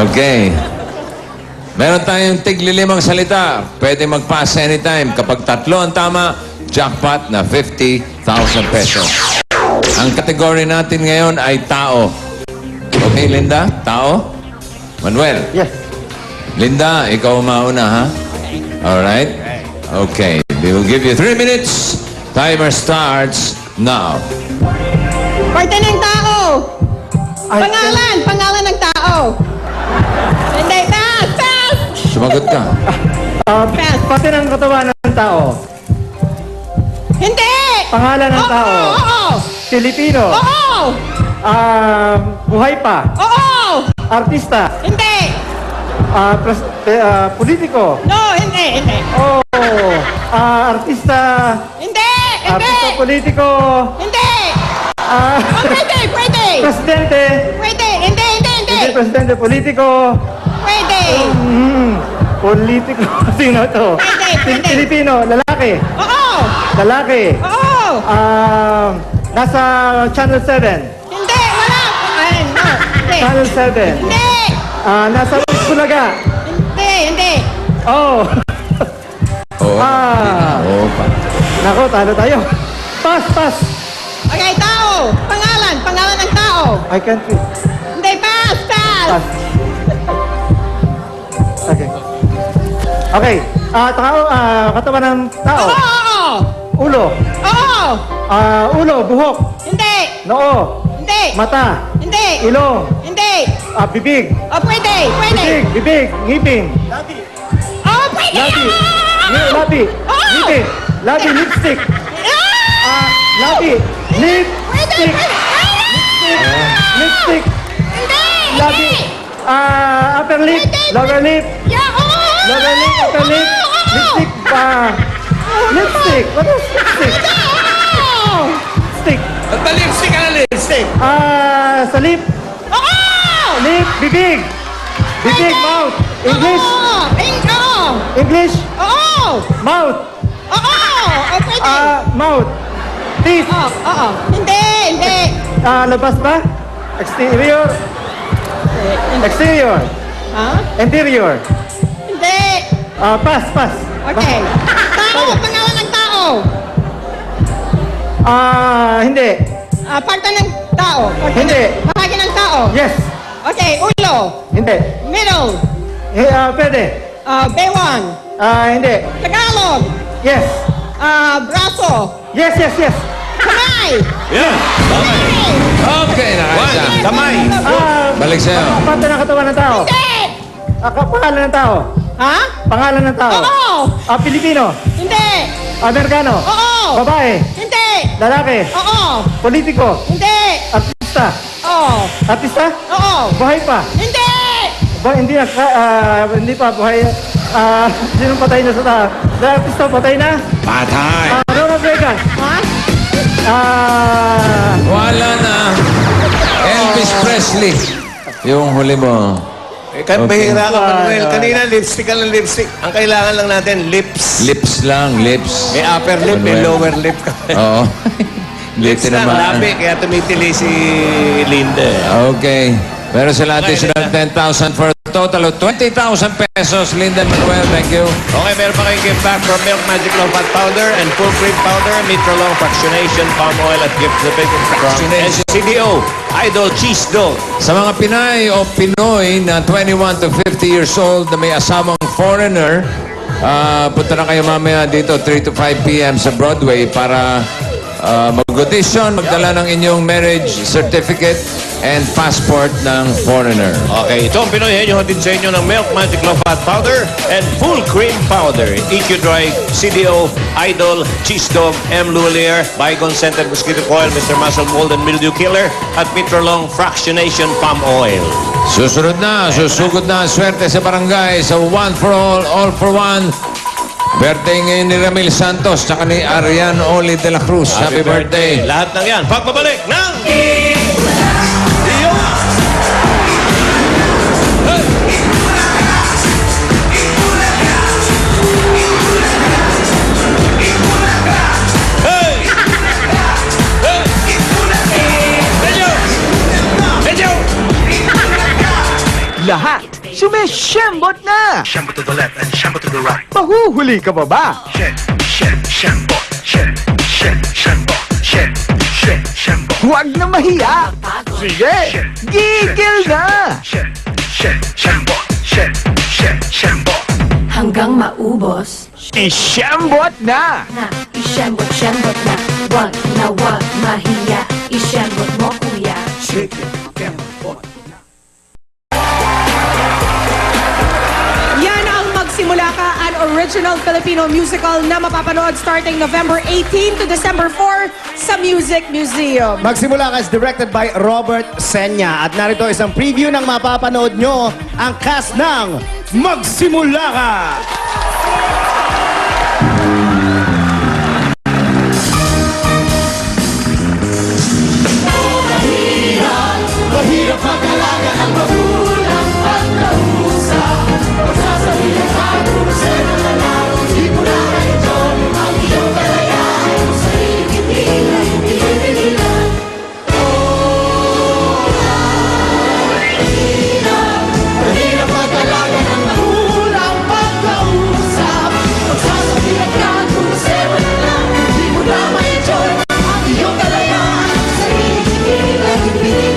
Okay. Meron tayong tig-lilimang salita. Pwede mag-pass anytime. Kapag 3 ang tama, jackpot na 50,000 pesos. Ang category natin ngayon ay tao. Okay, Linda? Tao? Manuel? Yes. Linda, ikaw mauna, ha? Alright? Okay. We will give you 3 minutes. Timer starts now. Parte ng tao. Pangalan ng tao. Hindi, pass. Sumagot ka. Pati ng katawan ng tao. Hindi. Pangalan ng tao. Oo. Filipino. Oo. Buhay pa. Oo. Artista. Hindi. Politiko. No, hindi. Oh. Artista. Hindi. Artista politiko. Hindi. Oh, pwede. Presidente. Pwede. Hindi. Hindi presidente, politiko. Pwede. Politiko. Sino to? Pwede. Filipino. Lalaki. Oo. Lalaki. Oo. Nasa Channel 7. Hindi. Wala. Ay, no. Hindi. Channel 7. Hindi. Nasa Bulaga. Hindi. Oh. Oo. Oo pa. Nako, talo tayo. Pass. Okay, tao. Pangalan ng tao. I can't read. Hindi, pass. Pass. Okay. Okay. Katawan ng tao. Oo! Ulo. Oo! Ulo, buhok. Hindi! Noo. Hindi! Mata. Hindi! Ilong. Hindi! Bibig. Pwede! Pwede! Bibig. Ngipin. Pwede! Labi. Labi. Ngipin. Labi. Lipstick. Labi. Lipstick. Lipstick. Labi. Upper lip. Lower lip. Lower lip. Upper lip. Lipstick. Lipstick. What is lipstick? Stick. Lipstick ka na lipstick. Sa lip. Lip. Bibig. Bibig. Mouth. English. English. Mouth. Pwede! Mouth. Teeth. Hindi! Labas ba? Exterior. Exterior. Interior. Hindi! Pass. Okay. Tao! Pangalan ng tao! Hindi. Parte ng tao. Hindi. Bahagi ng tao. Yes. Okay, ulo. Hindi. Middle. Pwede. Bewang. Hindi. Tagalog. Yes. Braso. Yes. Kamay. Yan. Okay, nakaisa. Kamay. Balik sa'yo. Parte ng katawan ng tao. Hindi. Pangalan ng tao. Ha? Pangalan ng tao. Oo. Pilipino. Hindi. Amerikano. Oo. Babae. Hindi. Lalaki. Oo. Politiko. Hindi. Artista. Oo. Artista? Oo. Buhay pa. Hindi. Hindi na, hindi pa buhay. Sinong patay na sa taas? Artista patay na? Patay. Ronald Reagan. Ha? Wala na. Elvis Presley. Yung huli mo. Bahira ka, Manuel. Kanina, lipstick ka ng lipstick. Ang kailangan lang natin, lips. Lips lang, lips. May upper lip, may Manuel. lower lip ka. Oo. Lips lang, labi. Kaya tumitili si Linda. Okay. Pero sila additional 10,000 for a total of 20,000 pesos. Linda Manuel, thank you. Okay, meron pa kayong gift pack from Milk Magic Long Fat Powder and Full Cream Powder, Mitrolong Fractionation, Palm Oil at gift certificate from Fractionation. CDO, Idol Cheese Dog. Sa mga Pinay o Pinoy na 21 to 50 years old na may asawang foreigner, punta na kayo mamaya dito 3 to 5 p.m. sa Broadway para mag-audition, magdala ng inyong marriage certificate and passport ng foreigner. Okay, ito ang Pinoy Henyo hatid sa inyo ng Milk Magic Long Fat Powder and Full Cream Powder. EQ Dry, CDO, Idol, Cheese Dog, M. Lulier, Bygone Scented Mosquito Coil, Mr. Muscle Mold and Mildew Killer, at Mitrolong Fractionation Palm Oil. Susunod na, susugod na ang swerte sa barangay sa One for All for One. Birthday ngayon ni Ramil Santos tsaka ni Arian Oli de la Cruz. Happy birthday. Lahat ng yan, pagbabalik ng... Lahat sumishembot na! Shambo to the left and shambo to the right. Mahuhuli ka ba ba? Shambo. Huwag na mahiya! Sige, gigil na! Shambo. Hanggang maubos Ishembot na! na ishembot-shembot na. Wag mahiya. Ishembot mo kuya. Yan ang Magsimula Ka, an original Filipino musical na mapapanood starting November 18 to December 4 sa Music Museum. Magsimula Ka is directed by Robert Senya. At narito isang preview ng mapapanood nyo ang cast ng Magsimula Ka! Mahirap mag-alaga ang magulang pagkausap. Magsasabihin ka kung sino na lang. Di mo na ito ang iyong kalayaan. Kung sa'yo kinikilan, kinikilan. Mahirap mag-alaga ng magulang pagkausap. Magsasabihin ka kung sino na lang. Di mo na ma-enjoy ang iyong kalayaan. Kung sa'yo kinikilan, kinikilan.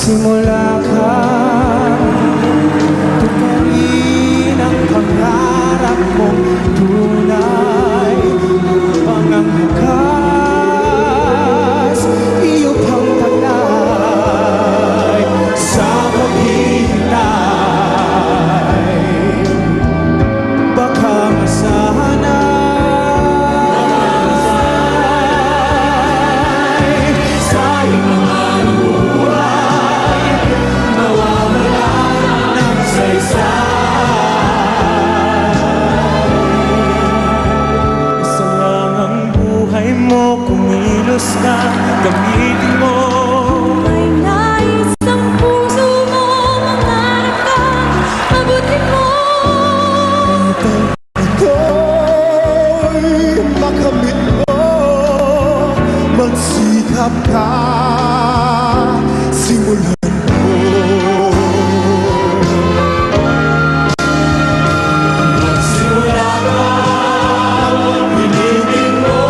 Magsimula ka, tuparin ang pangarap mong tunay. Ang wakas, iyo pang taglay sa paghihintay. Baka masanay sa iyong mga buhay, mawawala ng saysay. Isa lang ang buhay mo, kumilos ka, gamitin mo. May nais ang puso mo, mangarap ka, mabuti mo. Ito'y makamit mo, magsikap ka, simulan mo. Magsimula ka, pinigin mo,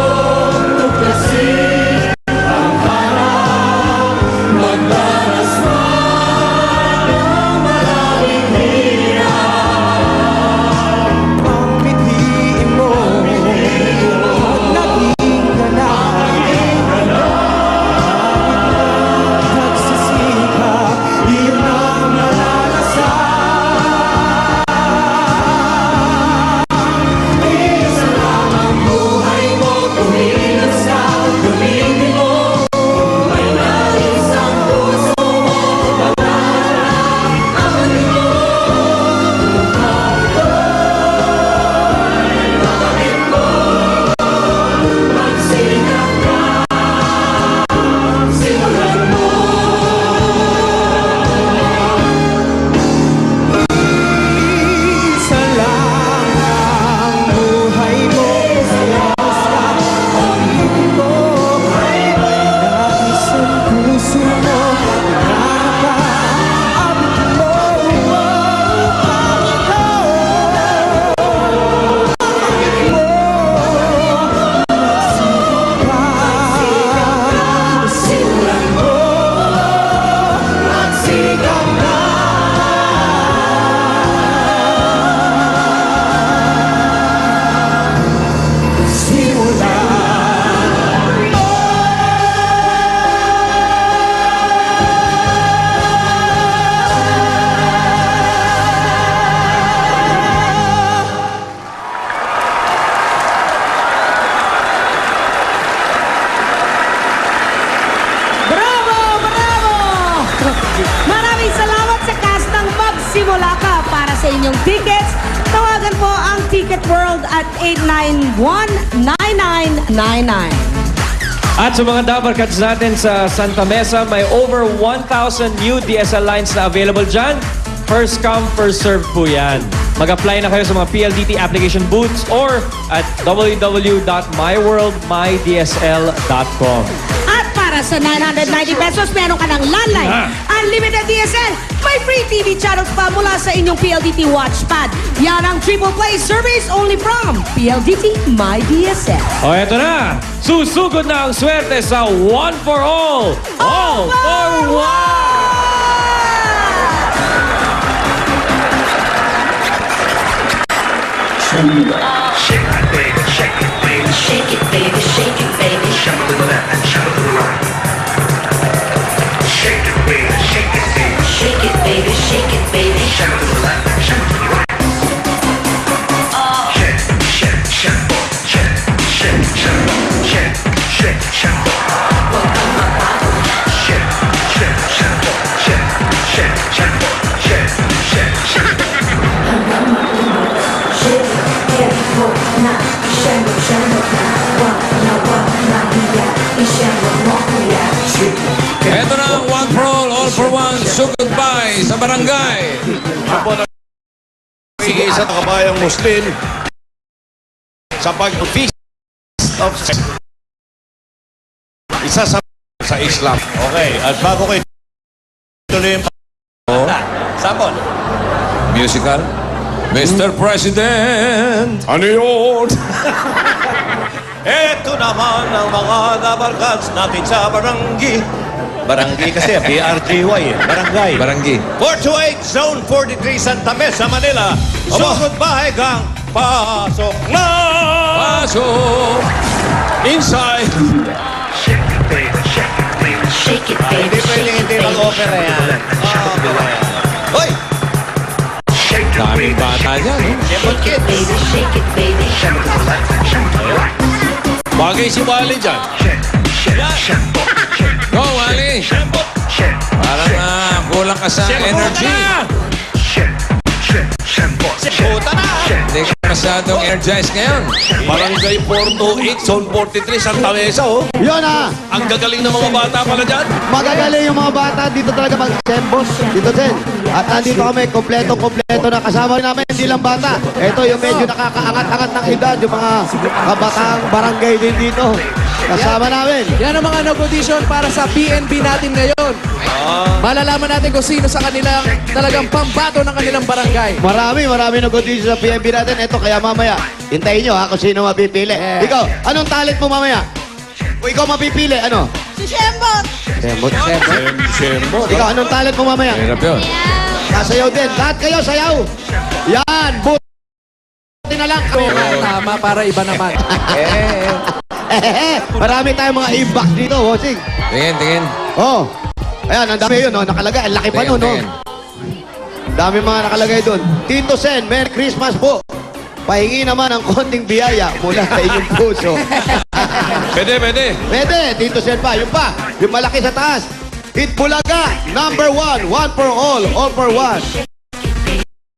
tuklasin ang harap, magdaras man ang maraming hirap. Pangmithiin mo, at naging ganap. Nagsisikap, iyon ang malalasan. Isa lang ang buhay mo, kumilos ka, gamitin mo. May nais ang puso mo, pangarap, amanin mo. Bakit mo, magsikap ka, simulan mo. Isa lang ang buhay mo, sayos ka, pag-ibig mo. May nais ang puso mo, pangarap ka, abutin mo. Bakit mo, simulan mo, magsikap ka. Bravo! Bravo! Maraming salamat sa cast ng Magsimula Ka. Para sa inyong tickets, tawagan po ang Ticket World at 891-9999. At sa mga dabarkats natin sa Santa Mesa, may over 1,000 new DSL lines na available dyan. First come, first served po yan. Mag-apply na kayo sa mga PLDT application booths or at www.myworldmydsl.com. At para sa 990 pesos, meron ka ng landline, unlimited DSL, may free TV channels pa mula sa inyong PLDT Watchpad. Yan ang triple play service only from PLDT My DSL. O eto na, susugod na ang swerte sa One for All, All for One! Shake it, baby, shake it, baby. Shake it, baby, shake it, baby. Shake to the left and shake to the right. Shake it, baby, shake it, baby. Shake it, baby, shake it, baby. Shake to the left and shake to the right. Shake, shake, shake, shake, shake, shake, shake, shake, shake. Shake, shake, shake, shake, shake, shake, shake, shake, shake. Ito na ang One for All for One, sugod by sa barangay. Isa na kabayang Muslim sa pag-feast of isa sa Islam. Okay, at bago kayo tuloy yung Sabon. Musical. Mr. President! Ano yun? Eto naman ang mga dabarkats natin sa barangay. Barangay kasi, BRGY eh. Barangay. Barangay. 428 Zone 43 Santa Mesa, Manila. Sugod bahay kang pasok na! Pasok! Inside! Shake it, baby. Hindi pwedeng hindi mag-opera yan. Hoy! Daming bata dyan. Shembot Shake it, Kids! baby. Shake it, baby. Bagay si Wally dyan. Go, Wally! Parang kulang ka sa energy. Puta na! Hindi ka masyadong energized ngayon. Barangay 428, Zone 43, Santa Mesa, oh. Yun ah! Ang gagaling ng mga bata pala dyan. Magagaling yung mga bata dito talaga mag-sembos. Dito din. At nandito kami, kompleto na. Kasama rin namin, hindi lang bata. Ito yung medyo nakakaangat-angat ng edad. Yung mga kabatang barangay din dito. Kasama namin. Yan ang mga nag-audition para sa PNB natin ngayon. Malalaman natin kung sino sa kanilang talagang pambato ng kanilang barangay. Marami nag-audition sa PNB natin. Ito, kaya mamaya, hintayin nyo ha kung sino mapipili. Ikaw, anong talent mo mamaya? Kung ikaw mapipili, ano? Si Shembot. Sembot. Ikaw, anong talent mo mamaya? Hirap yun. Sasayaw din. Lahat kayo, sayaw. Yan, buti na lang kami. Tama para iba naman. Marami tayong mga impact dito, bossing. Tingin. Oh. Ayan, ang dami yun, no? Nakalagay. Ang laki pa nun, no? Dami mga nakalagay doon. Tito Sen, Merry Christmas po. Pahingi naman ng konting biyaya mula sa inyong puso. Pwede. Pwede, Tito Sen pa. Yung malaki sa taas. Itbulaga, number 1, one for all for one.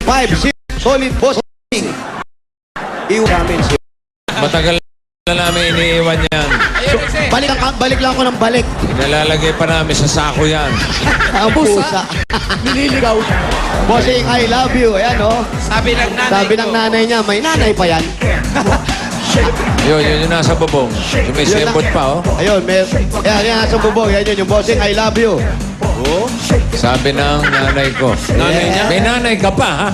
5, 6, solid bossing. Iwan namin siya. Matagal na namin iniiwan yan. Balik lang ako ng balik. Nalalagay pa namin sa sako yan. Ang pusa. Nililigaw. Bossing, I love you. Ayan, oh. Sabi Sabi ng nanay niya, may nanay pa yan. Yun yung nasa bubong. Yung may sembot pa, oh. Ayun, yan nasa bubong. Yan yun, yung bossing, I love you. Sabi ng nanay ko. Nanay niya? May nanay ka pa, ha?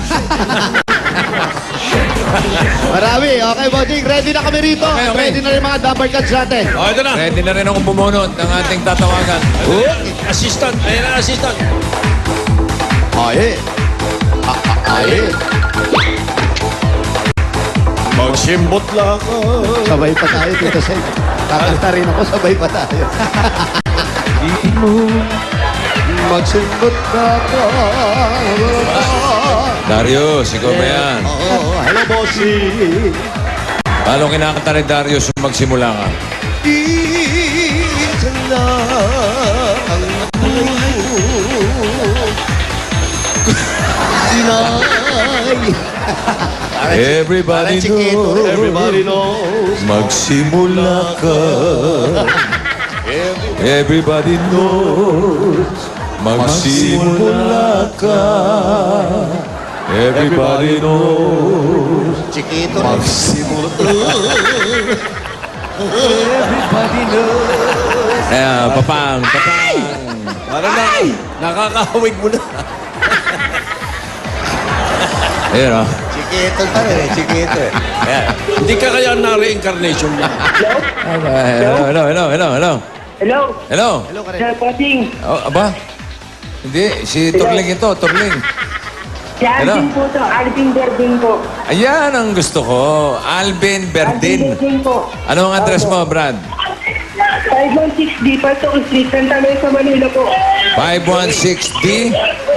Marami. Okay, bossing, ready na kami rito. Okay. Ready na rin mga number cards natin. Oh, ito na. Ready na rin akong bumunot ng ating tatawagan. Assistant. Ayan na, assistant. Ay. Ay. Magsimbot lang ako. Sabay pa tayo, Tito Sen. Kakanta rin ako, sabay pa tayo. Di mo magsimbot na ka. Darius, ikaw ba yan? Hello, bossing. Paano kinakanta ni Darius yung magsimula ka? Isa lang ang buhay ko. Inay. Everybody knows. Everybody knows. Magsimula ka. Everybody knows. Magsimula ka. Everybody knows. Chiquito. Magsimula. Everybody knows. Papang. Parang nakakahawig mo na. Ayun, oh. Chiquito pa rin, chiquito eh. Hindi ka kaya na-reincarnation mo. Hello. Hello. Hello, Karen. Sir Bossing. Oh, aba? Hindi, si Turling ito, Turling. Si Alvin po to. Alvin Berdin po. Ayan ang gusto ko. Alvin Berdin. Berdin po. Ano ang address mo, Brad? 516D Paltok Street, Santa Mesa, Manila po. 516D,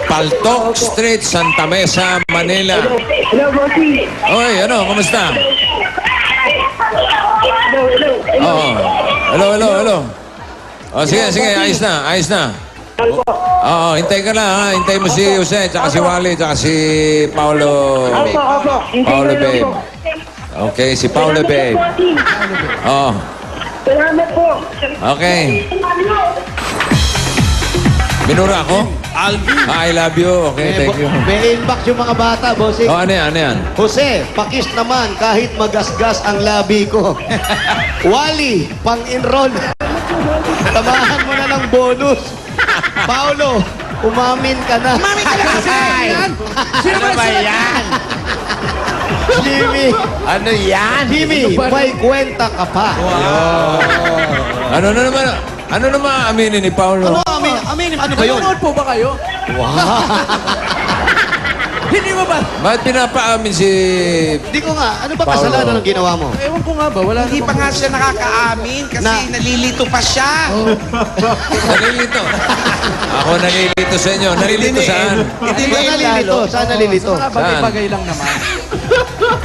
Paltok Street, Santa Mesa, Manila. Hello, Bossing. Oy, ano, kumusta? Hello. Hello. Oh, sige, ayos na. Oo, hintay ka lang, ha? Hintay mo si Jose, tsaka si Wally, tsaka si Paolo. Opo. Paolo Babe. Okay, si Paolo Babe. Oo. Salamat po. Okay. Minura ako? Alvin. I love you. Okay, thank you. May impact yung mga bata, bossing. Oh, ano yan? Jose, pakis naman kahit magasgas ang labi ko. Wally, pang-enroll. Tamahan mo na ng bonus. Paolo, umamin ka na. Mami ka lang kasi yan. Sino ba yan? Jimmy. Ano yan? Jimmy, may kwenta ka pa. Ano na naman? Ano naman aminin ni Paolo? Amin, ano ba yun? Nanonood po ba kayo? Hindi mo ba? Ba't pinapaamin si... Hindi ko nga, ano ba Paolo. kasalanan ng ginawa mo? Ewan ko nga ba, wala Hindi pa nga siya nakakaamin kasi nalilito pa siya. Nalilito. Ako nalilito sa inyo. Nalilito saan? Hindi ba nalilito? Saan nalilito? Mga bagay-bagay lang naman.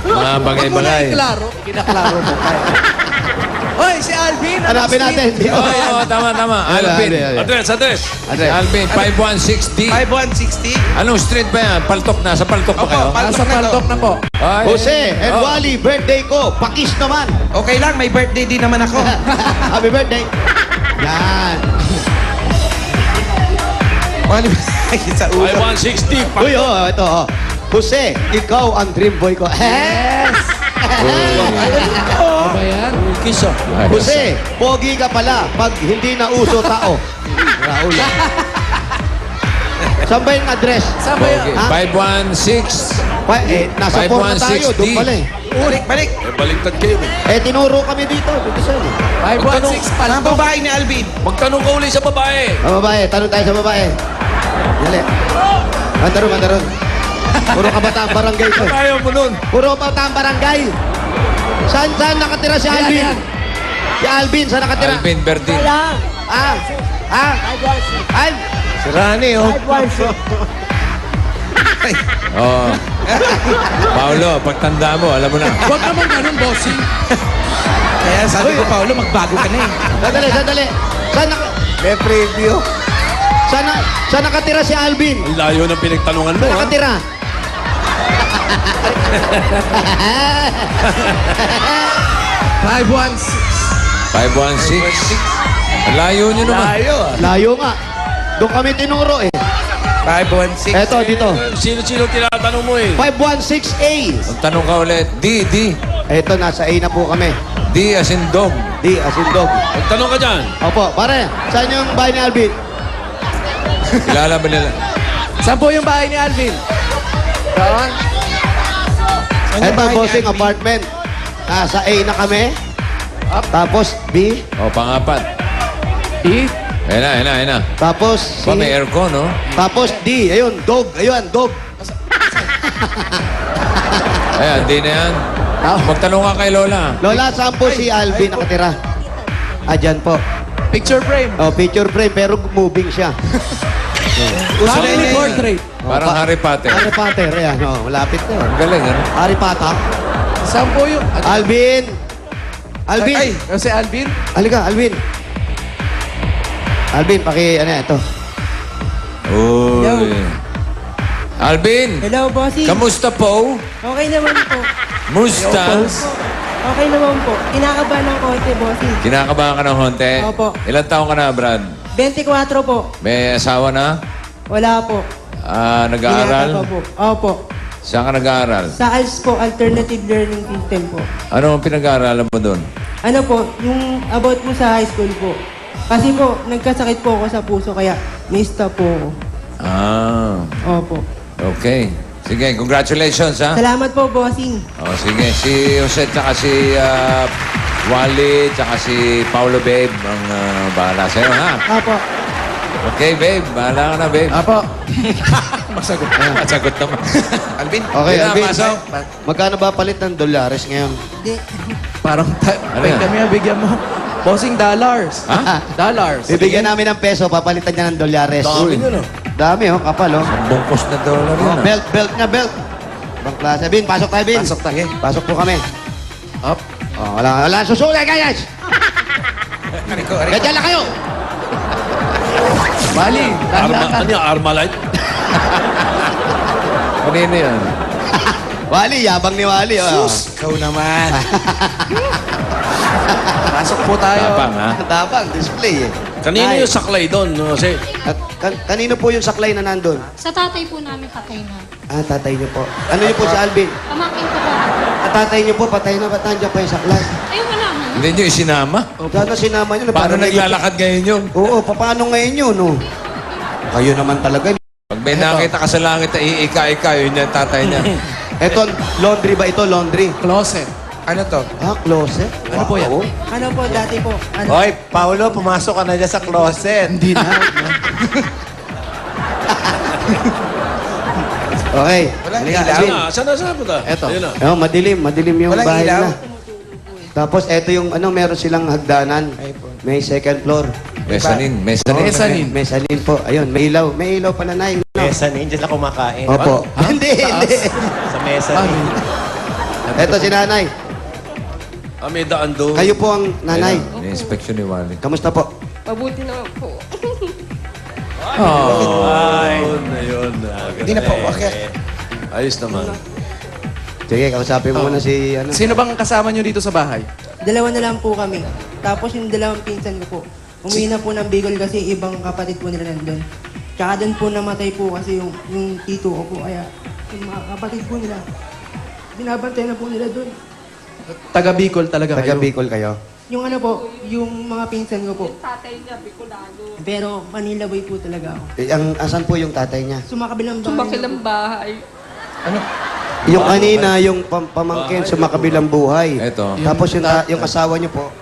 Mga bagay-bagay. Klaro, kinaklaro mo tayo. Hoy, si Alvin! Hanapin natin. Oo, tama. Alvin. Address. Alvin, 5160. 5160. Anong street ba yan? Paltok na. Sa Paltok pa kayo? Nasa paltok na po. Ay. Jose and Wally, birthday ko. Pakis naman. Okay lang, may birthday din naman ako. Happy birthday. Yan. Sa ulo. 5160. Uy, ito. Jose, ikaw ang dream boy ko. Yes! Ano ba yan? Jose, pogi ka pala pag hindi na uso tao. Raul. Saan ba yung address? Saan ba yan? Okay. 516. Nasa 4 na tayo. 516D. Doon pala eh. Balik. Baliktad kayo. Tinuro kami dito. Dito saan eh. 516 Ang paltok. babae ni Alvin. Magtanong ka uli sa babae. Babae, tanong tayo sa babae. Dali. Mandaron. Puro kabataang barangay ko. Ayaw mo nun. Puro kabataang barangay. Saan nakatira si Alvin? Si Alvin, saan nakatira? Alvin Verdin. Si Rani, oh. Oh. Paolo, pagtanda mo, alam mo na. Huwag naman ganun, bossing. Kaya sabi ko, Paolo, magbago ka na eh. Sandali. May preview. Saan nakatira si Alvin? Ang layo ng pinagtanungan mo, Saan ha? nakatira? 516. Ang layo nyo naman. Layo nga. Doon kami tinuro eh. 516. Eto, dito. Sino tinatanong mo eh? 516A. Magtanong ka ulit. D. Eto, nasa A na po kami. D as in dog. D as in dog. Magtanong ka dyan. Opo, pare. Saan yung bahay ni Alvin? Kilala ba nila? Saan po yung bahay ni Alvin? Doon. Eto, bossing apartment. Nasa A na kami. Tapos B. O, pangapat. E? Ayun na. Tapos C. Pa, may aircon, no? Tapos D. Ayun, dog. Dog. Ayan, D na yan. Magtanong ka kay Lola. Lola, saan po si Alvin nakatira? Dyan po. Picture frame. Picture frame, pero moving siya. Family portrait. Parang Harry Potter. Harry Potter, ayan. Malapit na. Ang galing, ano? Harry Potter. Saan po yung... Alvin! Alvin! Si Alvin? Halika, Alvin. Alvin, ito. Uy. Alvin! Hello, bossy. Kamusta po? Okay naman po. Musta? Okay naman po. Kinakabahan ng konti, bossy. Kinakabahan ka ng honte? Opo. Ilan taong ka na, Brad? 24 po. May asawa na? Wala po. Nag-aaral? Pinata pa po. Opo. Saan ka nag-aaral? Sa ALS po, Alternative Learning System po. Ano ang pinag-aaralan mo doon? Ano po, yung about po sa high school po. Kasi po, nagkasakit po ako sa puso, kaya mista po ako. Opo. Okay. Sige, congratulations, ha? Salamat po, bossing. Sige. Si Jose, tsaka si Wally, tsaka si Paulo, babe, ang bahala sa'yo, ha? Opo. Okay, babe. Bahala ka na, babe. Apo. Masagot naman. Alvin. Okay, Hindi na, Alvin. pasok. Magkano ba palit ng $? ngayon? Parang Ano yan? kami bigyan mo. Bossing dollars. Ha? Dollars. Bibigyan namin ng peso, papalitan niya ng $. Dami yun, no? Dami, kapal, oh. Ang bungkos na dollar yun, ha? Belt na belt. Ibang klase. Bin, pasok tayo, Bin. Pasok tayo. Pasok po kami. Up. Wala susulat, guys. Ganyan lang kayo. Bali. Ano yan? Armalite? Kanino yan? Wally, yabang ni Wally. Ikaw naman. Pasok po tayo. Tapang, ha? Tapang, display eh. Kanino yung saklay doon? No? Kasi Kanino po yung saklay na nandun? Sa tatay po namin patay na. Tatay niyo po. Ano niyo po si Alvin? Pamakin ko po. Tatay niyo po, patay na. Ba't nandiyan pa yung saklay? Ay, wala na. Hindi nyo isinama? Sana sinama niyo. Paano naglalakad ngayon yun? Oo, paano ngayon yun, no? Kayo naman talaga. Pag may nakita ka sa langit na iika-ika, yun yung tatay niya. Eto, laundry ba ito? Laundry. Closet. Ano to? Ah, closet? Ano po yan? Oo. Ano po, dati po, ano, Hoy, Paolo, pumasok ka na dyan sa closet. Hindi na. Okay. Walang Halika, ilaw. Alvin. Saan po ta? Eto. Oh, madilim yung Walang bahay ilaw. na. Tapos eto yung meron silang hagdanan. May second floor. Mezzanine. Mezzanine. Mezzanine po. Ayun, may ilaw. May ilaw pala na yun. Mesa ninja na kumakain. Opo. Hindi. Sa mesa ninja. Eto si nanay. May daan doon. Kayo po ang nanay. Ni-inspection ni Wally. Kamusta po? Mabuti naman po. Ayun. Hindi na po, okay. Ayos naman. Sige, kausapin mo muna si Sino bang kasama nyo dito sa bahay? dalawa na lang po kami. Tapos yung dalawang pinsan ko po, umuwi na po ng Bicol kasi ibang kapatid po nila nandun. Tsaka doon po namatay po kasi yung tito ko po. Kaya yung mga kapatid po nila, binabantay na po nila doon. Taga Bicol talaga Taga kayo. Bicol kayo. Yung ano po, yung mga pinsan ko po. Tatay niya, Bicolano. Pero Manila boy po talaga ako. Asan po yung tatay niya? Sumakabilang bahay. Sumakilang bahay. Yung kanina, yung pamangkin, sumakabilang buhay. Eto. Tapos yung asawa niyo po,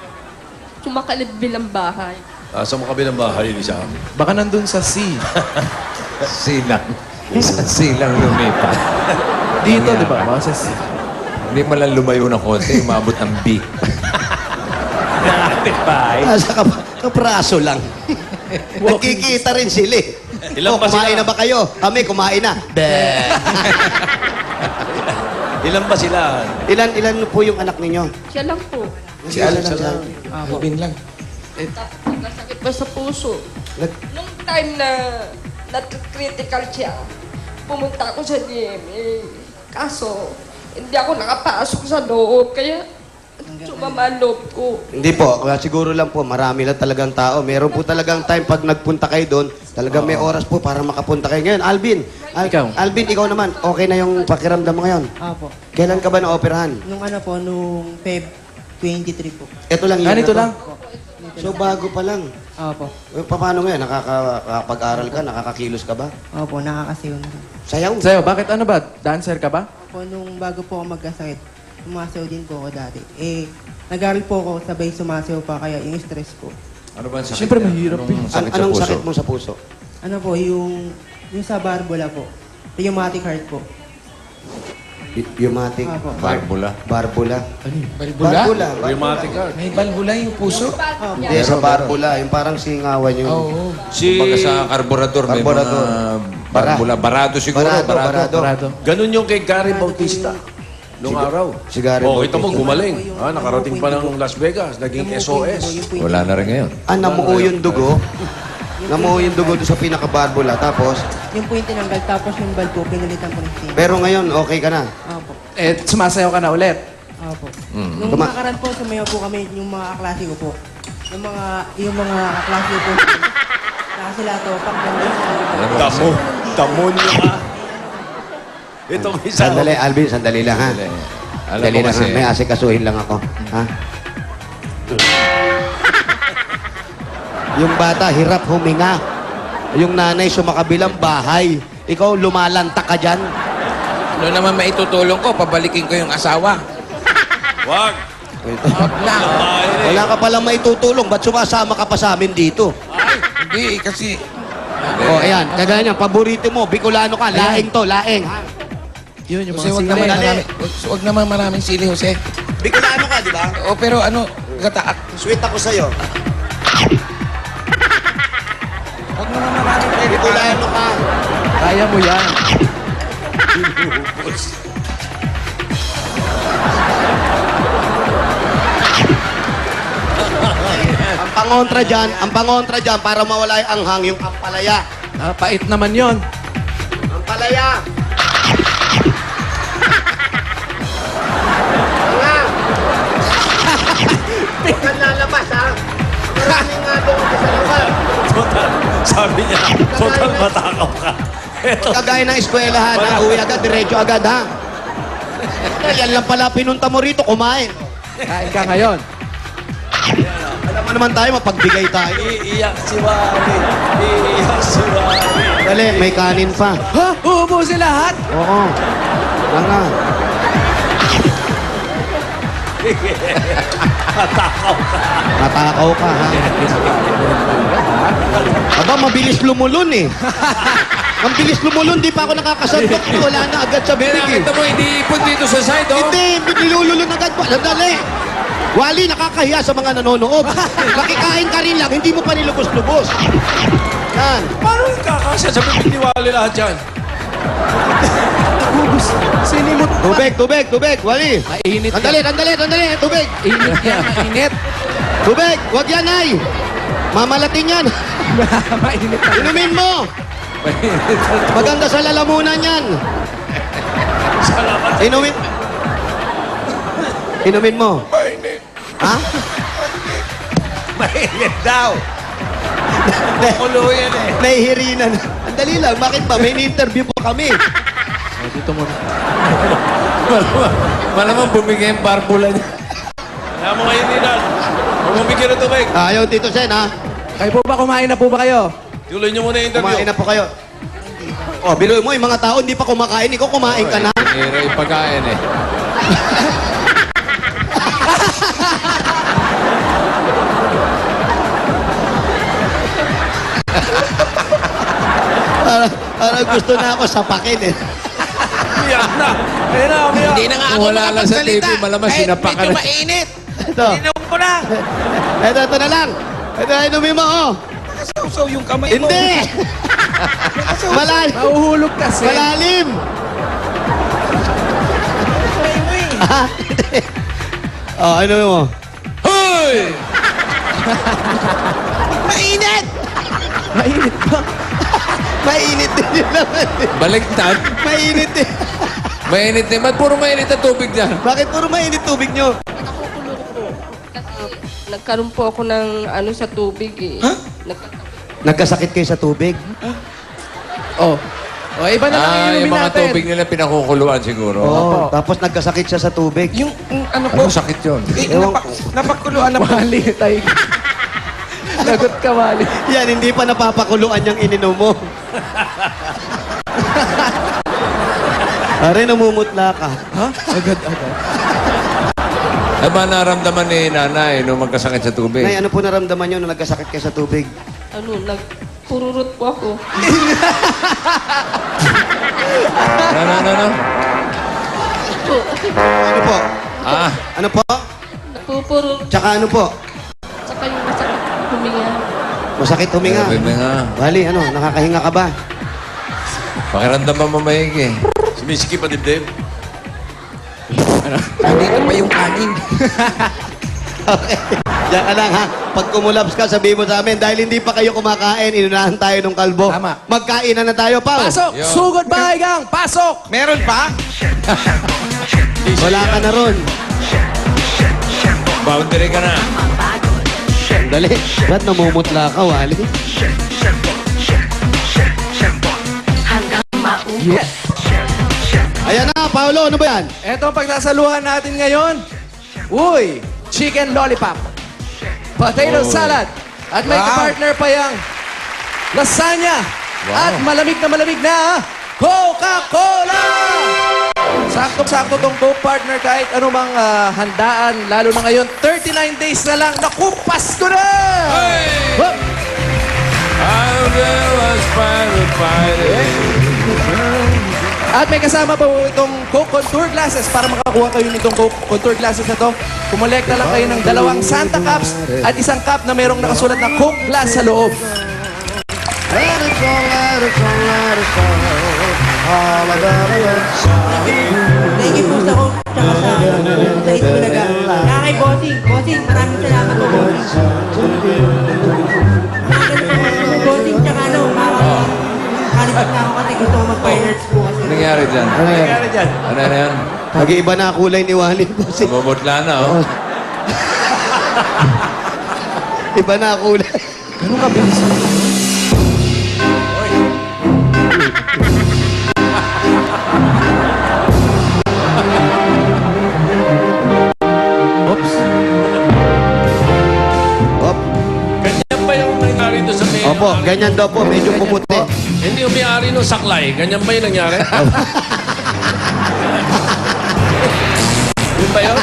Sumakalibilang bahay. Sa mga kabilang bahay ni Sam. Baka nandun sa C. Silang. Sa silang lumipat. Dito, di ba? Baka sa C. Hindi man lang lumayo ng konti, umabot ng B. nasa kapraso lang. Nagkikita rin sila eh. Ilan ba kumain sila? na ba kayo? Kami, kumain na. Ilan ba sila? Ilan po yung anak ninyo? Siya lang po. Si Alan lang siya. Alvin lang. Nagkasakit pa sa puso. Nag- Nung time na critical siya, pumunta ako sa DMA. Kaso, hindi ako nakapasok sa loob. Kaya, sumama ang loob ko. Hindi po, siguro lang po, marami lang talagang tao. Meron po talagang time pag nagpunta kayo doon, talagang may oras po para makapunta kayo. Ngayon, Alvin, Alvin, ikaw naman, okay na yung pakiramdam mo ngayon? Opo. Kailan ka ba na-operahan? Nung ano po, nung Feb 23 po. Ito lang yun. Ganito na to. lang. So, bago pa lang. Opo. Paano ngayon? Nakakapag-aral ka? Nakakakilos ka ba? Opo, nakakasayaw na. Sayaw. Sa'yo, bakit ano ba? Dancer ka ba? Opo, nung bago po ako magkasakit, sumasayaw din po ako dati. Nag-aral po ako, sabay sumasayaw pa, kaya yung stress po. Ano ba ang sakit Siyempre, niya? mahirap eh. Anong puso? sakit mo sa puso? Ano po, yung sa barbula po. Rheumatic heart po. Rheumatic. Opo. Barbula. Barbula. Balbula? Barbula. Rheumatic heart. May balbula yung puso? Hindi, sa barbula. Yung parang singawan yung... Oo. Kumbaga sa karburador, may Karburador. mga barbula. Barado siguro. Barado. Ganun yung kay Gary Bautista. Noong araw. Si Gary Kita mo, Bautista. gumaling. Nakarating pa ng Las Vegas. Naging SOS. Wala na rin ngayon. Namuo yung dugo. Namuo yung dugo doon sa pinaka-barbula. Tapos, Yung po yung tinanggal, tapos yung valve po, pinalitan po ng steam. pero ngayon, okay ka na. Opo. Sumasayaw ka na ulit. Opo. Nung nakaraan po, sumayaw po kami, yung mga kaklase ko po. Yung mga kaklase ko po. Saka sila to, Damo niya ka. Ito may Sandali, Alvin, sandali lang, ha? Alam Sandali mo lang, kasi, ha? May asikasuhin lang ako. Ha? Yung bata, hirap huminga. Yung nanay, sumakabilang bahay. Ikaw, lumalanta ka dyan. Ano naman maitutulong ko? Pabalikin ko yung asawa. Wag. Wag lang. Wala ka palang maitutulong. Ba't sumasama ka pa sa amin dito? Hindi, kasi... O, ayan. Kagaya niya, paborito mo. Bicolano ka. Laing to, laing. Ha? Yun, yung Jose, mga wag sili. naman, wag naman maraming sili, Jose. Bicolano ka, di ba? O, pero ano, gataak. Sweet ako sa'yo. Wag naman maraming pwede pa. Bicolano ka. Kaya mo yan. Ang pangontra dyan, para mawala yung anghang, yung ampalaya. Pait naman yon. Ampalaya! Nga! Huwag kang lalabas, ha? Maraming nga doon sa lugar. Sabi niya, total matakaw ka. Kagaya ng eskwelahan, ha? Uwi agad, diretso agad, ha? Yan lang pala pinunta mo rito, kumain. Kain ka ngayon. Alam mo naman tayo, mapagbigay tayo. Iiyak si Wally. Iiyak si Wally. Dali, may kanin pa. Ha? Uubusin lahat? Oo. Nga. Sige. Matakaw ka. Matakaw ka, ha? Aba, mabilis lumulun eh. Ang bilis lumulun, di pa ako nakakasandok. Wala na agad sa bibig eh. Nakita mo, hindi ipon dito sa side, oh. Hindi, nilululun agad pa. Sandali. Wally, nakakahiya sa mga nanonood. Makikain ka rin lang, hindi mo pa nilubos-lubos. Yan. Paano kakasya sa bibig ni Wally lahat yan? Sinimot pa. Tubig, Wally. Mainit Sandali, tubig. Init yan, mainit. Tubig, wag yan ay. Mamalating yan. Mainit na. Inumin mo. Maganda sa lalamunan yan. Inumin. Inumin mo. Ha? Mainit daw. Kulo yan eh. Nahihirinan. Ang dali lang, bakit ba? May interview pa kami. Dito muna. Malamang bumigay yung barbula niya. Kaya mo ngayon, Ninal. Bumibigyan ng tubig. Ayaw, Tito Sen, ha? Kayo po ba, kumain na po ba kayo? Tuloy niyo muna yung interview. Kumain na po kayo. Oh, biruin mo, yung mga tao hindi pa kumakain. Ikaw kumain ka na. Hira yung pagkain eh. Parang gusto na ako sapakin eh. Umiyak na. Ayun na, umiyak. Hindi na nga ako Wala lang sa makapagsalita. TV, malamang Kahit sinapak ka medyo na. mainit. Ito. Inom ko na. Ito na lang. Ito, inumin mo, oh. Nakasawsaw yung kamay mo. Hindi! Malalim. Mahuhulog kasi. Malalim. Ah, hindi. Oh, inumin mo. Hoy! Mainit! Mainit ba? Mainit din yun naman. Baliktad. Mainit din. Mainit eh. Ba't puro mainit ang tubig dyan? Bakit puro mainit tubig nyo? Nagkaroon po ako ng ano sa tubig eh. Huh? Nagkasakit kayo sa tubig? Oh. O, iba na lang Ah, inumin yung mga natin. tubig nila pinakukuluan siguro. Oo. Tapos nagkasakit siya sa tubig. Yung ano po, Ano sakit yun? Ewan ko. napakuluan na po. Wali, tayo. Lagot ka, Wali. Yan, hindi pa napapakuluan yung ininom mo. Are, namumutla ka. Ha? Agad. Ano ba naramdaman ni nanay nung magkasakit sa tubig? Nay, ano po naramdaman nyo nung nagkasakit kayo sa tubig? Ano, nagpururot po ako. Ano? Ano po? Ah, Ano po? Nagpupurot. Tsaka ano po? Saka yung masakit huminga. Masakit huminga. Bebe nga. Bali, ano, nakakahinga ka ba? Pakiramdaman mo maigi. Sumisikip pa dibdib. Dito pa yung kanin. Okay. Diyan ka lang ha. Pag kumulaps ka, sabihin mo sa amin, dahil hindi pa kayo kumakain, inunahan tayo ng kalbo. Tama. Magkainan na tayo, Pao. Pasok! Yo. Sugod ba, Igang? Pasok! Meron pa? Wala ka na ron. Boundary ka na. Dali. Ba't namumutla ka, Wally? Yes! Ayan na, Paolo, ano ba yan? Ito ang pagsasaluhan natin ngayon. Uy! Chicken lollipop. Potato salad. At may kapartner pa yung lasagna. At malamig na Coca-Cola! Sakto-sakto tong Coke partner kahit anumang handaan. Lalo na ngayon, 39 days na lang. Naku, Pasko na! Whoop! I'll never fight At may kasama pa po itong Coke Contour Glasses para makakuha kayo nitong Coke Contour Glasses na to. Kumolekta lang kayo ng 2 Santa Cups at isang cup na mayroong nakasulat na Coke Glass sa loob. Thank you po sa ko, tsaka sa Itbulaga. Kaya kay Bossing. Bossing, maraming salamat po. Bossing, tsaka ano, makakalipat na ako kasi gusto ko mag-finals po kasi. Anong nangyari dyan? Nangyari dyan. Ano na yan? Nag-iiba na kulay ni Wally. Sumumutla na, oh. Iba na kulay. Ganun kabilis. Oops. Op. Ganyan ba yung nangyari doon sa may... Opo, ganyan daw po. Medyo pumuti. Hindi umiari nung saklay. Ganyan ba yung nangyari? Yun ba yun?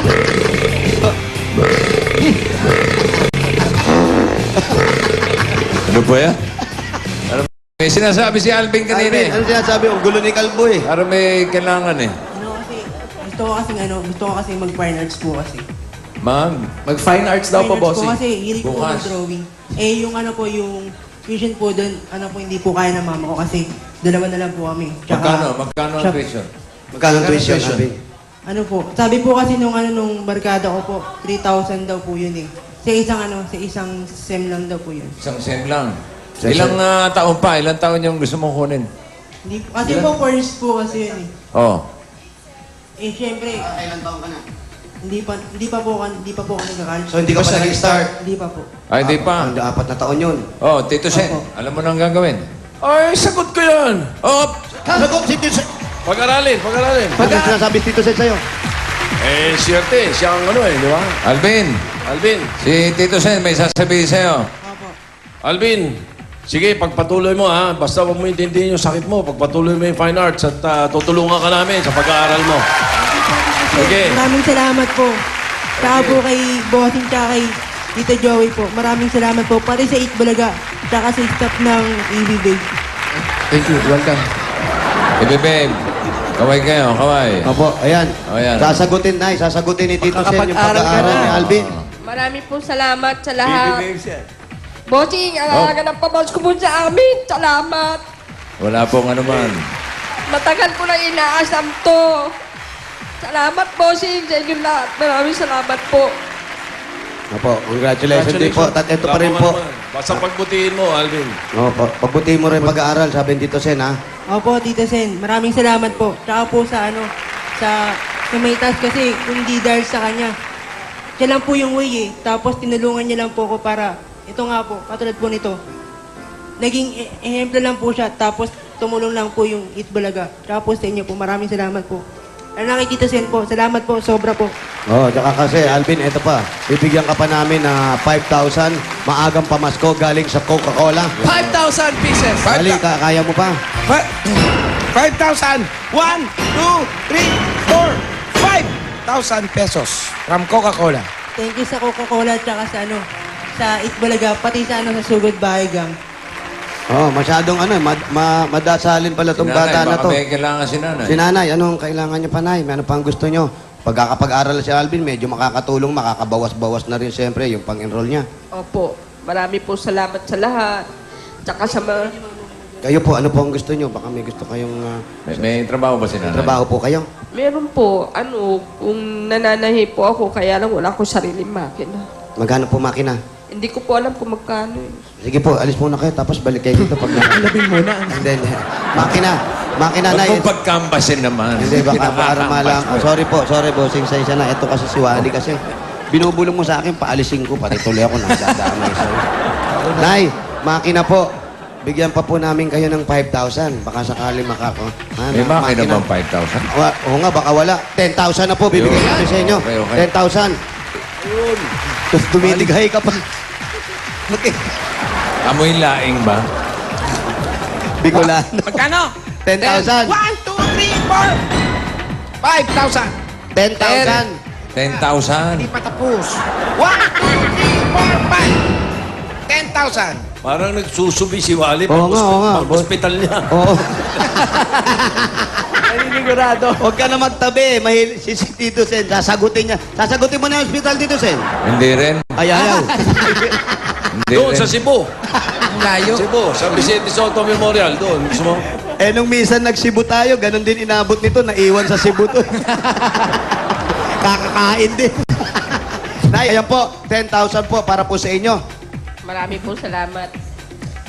Ano po yan? Ano, may sinasabi si Alvin kanina Alvin, eh. ano sinasabi? Ang gulo ni Kalbo eh. Parang may kailangan eh. Gusto ko kasi mag-fine arts po kasi. Ma'am, Mag-fine arts daw po, Fine arts po bossing. kasi hilig po Bukas. mag-drawing. Eh, yung ano po, yung tuition po doon, ano po, hindi po kaya ng mama ko kasi dalawa na lang po kami. magkano ang siya- tuition? Magkano ang tuition, tuition? Alvin? Ano po, sabi po kasi nung barkada ko po, 3,000 daw po yun eh. Sa isang sem lang daw po yun. Isang sem lang. Ilang taon pa? Ilang taon yung gusto mong kunin? Hindi, kasi po first po kasi yun eh. Oh. Eh, syempre. Ilang taon ka na? Hindi pa po ako nag-college. So, hindi ka pa nag-start? Hindi pa po. Ay, di pa. 4 na taon yun. Oh, Tito Sen, alam mo na ang gagawin. Ay, sagot ko yan. Oh, Sagot si Tito Sen. Pag-aralin. Ano sinasabi si Tito Sen sa'yo? Eh, siyerte. Siya ang ano eh, di ba? Alvin, Alvin. si Tito Sen may sasabihin sa'yo. Opo. Alvin, sige, pagpatuloy mo ha. Basta huwag mo intindihin yung sakit mo. Pagpatuloy mo yung fine arts at tutulungan ka namin sa pag-aaral mo. Sige. Maraming salamat po. Tsaka po kay Bossing, tsaka kay Tito Joey po. Maraming salamat po. Pati sa Itbulaga, tsaka sa staff ng EVB. Thank you. Welcome. Ibe, babe. Kaway kayo, kaway. Opo, ayan. O, ayan. Sasagutin ni Tito Sen yung Makakapag-aral ka pag-aaral na. ni Alvin. Marami po salamat sa lahat. Bossing, alaga ng pamasko mo sa amin. Salamat. Wala pong ano man. Matagal ko na inaasam to. Salamat, Bossing, sa inyong lahat. Maraming salamat po. Opo, congratulations din po. At ito pa rin po. Basta pagbutihin mo, Alvin. Opo, pagbutihin mo rin pag-aaral, sabi ni Tito Sen, ha? Opo, Tito Sen. Maraming salamat po. Tsaka po sa sa may task kasi kung di dahil sa kanya. Siya lang po yung way eh. Tapos tinulungan niya lang po ako para, ito nga po, katulad po nito. Naging ehemplo lang po siya. Tapos tumulong lang po yung Itbulaga. Tsaka po sa inyo po. Maraming salamat po. Ano lang kay Tito Sen po. Salamat po. Sobra po. Oh, tsaka kasi, Alvin, ito pa. Bibigyan ka pa namin na 5,000 maagang pamasko galing sa Coca-Cola. 5,000 pieces. Dali, kaya mo pa. 5,000. 1, 2, 3, 4, 5,000 pesos from Coca-Cola. Thank you sa Coca-Cola tsaka sa Itbulaga. Pati sa sa Sugod Bahay Gang. Oh, masyadong madasalin pala tong bata na to. Baka may kailangan si nanay. Si nanay, anong kailangan niyo pa, nay? Ano pang gusto niyo? Pagkakapag-aral si Alvin, medyo makakatulong, makakabawas-bawas na rin siyempre yung pang-enroll niya. Opo, marami po salamat sa lahat. Tsaka sa mga... Kayo po, ano po ang gusto niyo? Baka may gusto kayong May trabaho ba si nanay? trabaho po kayo? Meron po, kung nananahi po ako, kaya lang wala akong sariling makina. Magkano po makina? Hindi ko po alam kung magkano eh. Sige po, alis muna kayo, tapos balik kayo dito pag Alabing muna. And then, makina na. Huwag mong pagkambasin naman. Hindi, baka para Kinakakambas malang. mo. Sorry, bossing, sa isa na. Ito kasi si Wally kasi. Binubulong mo sa akin, paalisin ko. Pati tuloy ako nadadamay sa'yo. Nay, makina po. Bigyan pa po namin kayo ng 5,000. Baka sakali May makina bang 5,000? Oo nga, baka wala. 10,000 na po, bibigyan Yun. natin sa inyo. Okay. 10,000. Yun. Tapos tumitigay ka pa. Okay. Amoy laing ba? Bicolano. Magkano? 10,000. 1, 2, 3, 4, 5,000. 10,000. 10,000. Hindi pa tapos. 1, 2, 3, 4, 5. 10,000. Parang nagsusubi si Wally. Oo nga. Pag-hospital niya. Oo. Naninigurado. Huwag ka na magtabi. Si Tito Sen, sasagutin niya. Sasagutin mo na yung hospital, Tito Sen. Hindi rin. Ayaw. Hindi Doon rin. sa Cebu. Layo. Cebu, sa Vicente Soto Memorial. Doon. Gusto mo? Nung minsan nag-Cebu tayo, ganun din inabot nito, naiwan sa Cebu to. Kakakain din. Nay, ayan po, 10,000 po para po sa inyo. Maraming po salamat.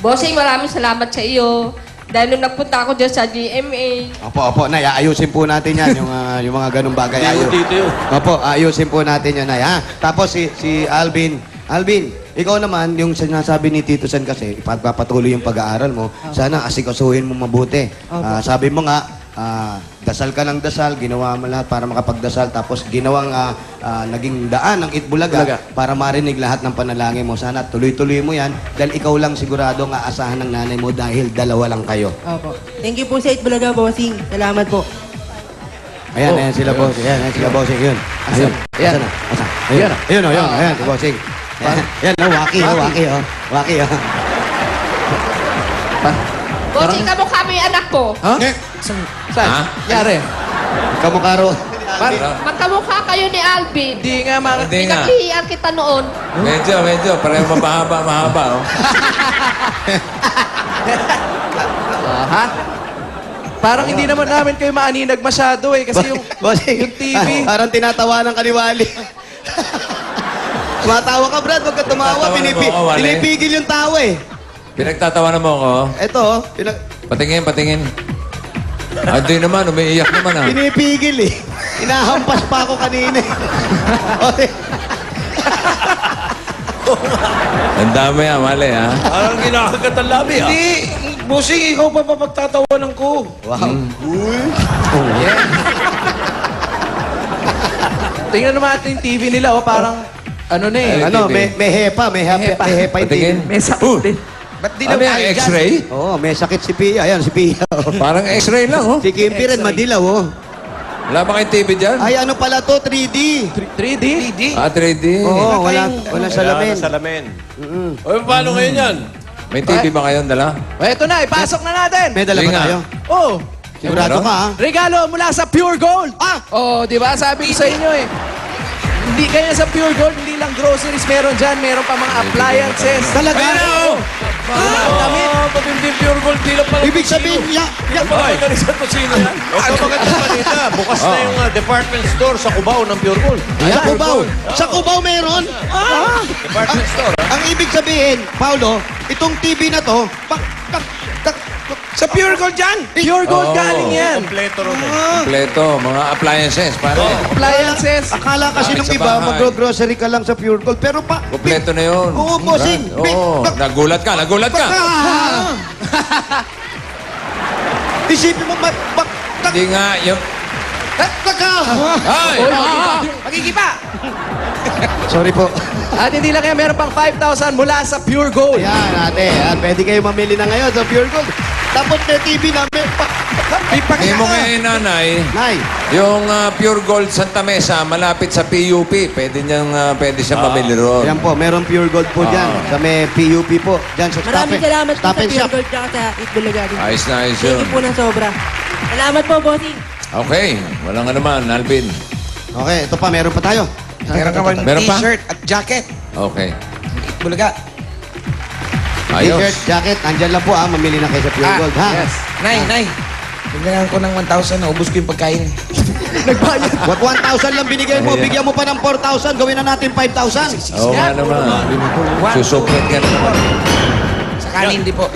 Bossing, maraming salamat sa iyo. Dahil nung nagpunta ako dyan sa GMA, Opo, Nay, ayusin po natin yan, yung mga ganung bagay. Dito yun. Opo, ayusin po natin yan, Nay, ha? Tapos si Alvin. Alvin, ikaw naman, yung sinasabi ni Tito Sen kasi, ipagpapatuloy yung pag-aaral mo, sana asikasuhin mo mabuti. Sabi mo nga, dasal ka ng dasal, ginawa mo lahat para makapagdasal, tapos ginawang naging daan ng Itbulaga para marinig lahat ng panalangin mo. Sana tuloy-tuloy mo yan, dahil ikaw lang sigurado ang aasahan ng nanay mo dahil dalawa lang kayo. Opo. Thank you po sa Itbulaga, Bossing. Salamat po. Ayan sila bossing. Ayan sila bossing. Yun. Ayun. Ayan. Asan? Ayun. Ayun, ayan, si bossing. Ayan, waki. Waki. Bossing, kamukha mo yung anak ko. Ha? Saan? Ha? Yari. Kamukha ro. Magkamukha kayo ni Alvin. Hindi nga, Hindi nga. Pinaglihian kita noon. Medyo. Pareho mahaba, oh. Ha? Parang hindi naman namin kayo maaninag masyado eh. Kasi yung TV. Parang tinatawanan ka ni Wally. Tumatawa ka, Brad. Huwag ka tumawa. Pinagtatawanan mo ako, Wally. Pinipigil yung tawa eh. Pinagtatawanan mo ako. Ito, Patingin. Hindi naman, umiiyak naman, ah. pinipigil eh. Inahampas pa ako kanina eh. Okay. Ang dami, mali, ah. Parang kinakagat ang labi, ah. Hindi, bossing, ikaw pa papagtatawanan ko. Wow. Tingnan naman natin yung TV nila, oh, parang ano na eh. Ano, may hepa yung Patingin. May sakit din. Ba't di Ano na yan, tayo dyan? X-ray? Oo, may sakit si Pia. Ayan, si Pia. Parang X-ray lang, oh. Si Kimpi rin, madilaw, oh. Wala ba kayong TV dyan? Ay, ano pala to? 3D. 3D? 3D? Ah, 3D. Oo, wala salamin. Salamin. O, paano ngayon yan? May TV ba kayong dala? Eto na, ipasok na natin. May dala Sige ba nga. tayo? Oh, Sigurado ka, ha? regalo mula sa Pure Gold. Oh, di ba? Sabi ko sa inyo eh. Hindi kaya sa Pure Gold, hindi lang groceries meron dyan. Meron pa mga appliances. Talaga? Damit. Pati pure gold, di lang pala. Ibig sabihin, Magaling sa kusina yan. Ito maganda balita. Bukas na yung department store sa Cubao ng Pure Gold. Sa Cubao. Sa Cubao meron? Department store, ha? Ang ibig sabihin, Paulo, itong TV na to, Sa Pure Gold dyan? Pure Gold galing yan. Kompleto ron eh. Kompleto, mga appliances, pare. Appliances. akala kasi Bakit nung sa iba, bahay? magro-grocery ka lang sa Pure Gold. Pero Kompleto na yun. Oo, bossing. Oo, nagulat ka. Isipin mo, Hindi nga, yung... Ay! Magigipa. Sorry po. At hindi lang kaya meron pang 5,000 mula sa Pure Gold. Yan, ate. Pwede kayo mamili na ngayon sa Pure Gold. Tapos may TV na, Hindi mo ngayon, nanay, Nay, yung Pure Gold Santa Mesa, malapit sa PUP. Pwede siyang mabili ron. yan po, meron Pure Gold po dyan. Sa may PUP po. Dyan sa Maraming salamat po Stop sa and Pure Shop. Gold tsaka sa Itbulaga din. Ayos na, ayos Thank yun. you po ng sobra. Salamat po, bossing. Okay, wala nga naman, Alvin. Okay, ito pa, meron pa tayo. Meron ka bang Meron pa? t-shirt at jacket? Okay. Bulaga. Ayos. T-shirt, jacket, andyan lang po mamili na kayo sa Pure Gold, ha? Yes. Nay. Bigyan ko ng 1,000, naubos ko yung pagkain. Nagbayad. Wag 1,000 lang binigay mo, bigyan mo pa ng 4,000, gawin na natin 5,000. Oo nga naman. Susuplit ka na naman. Sa kanin, di po.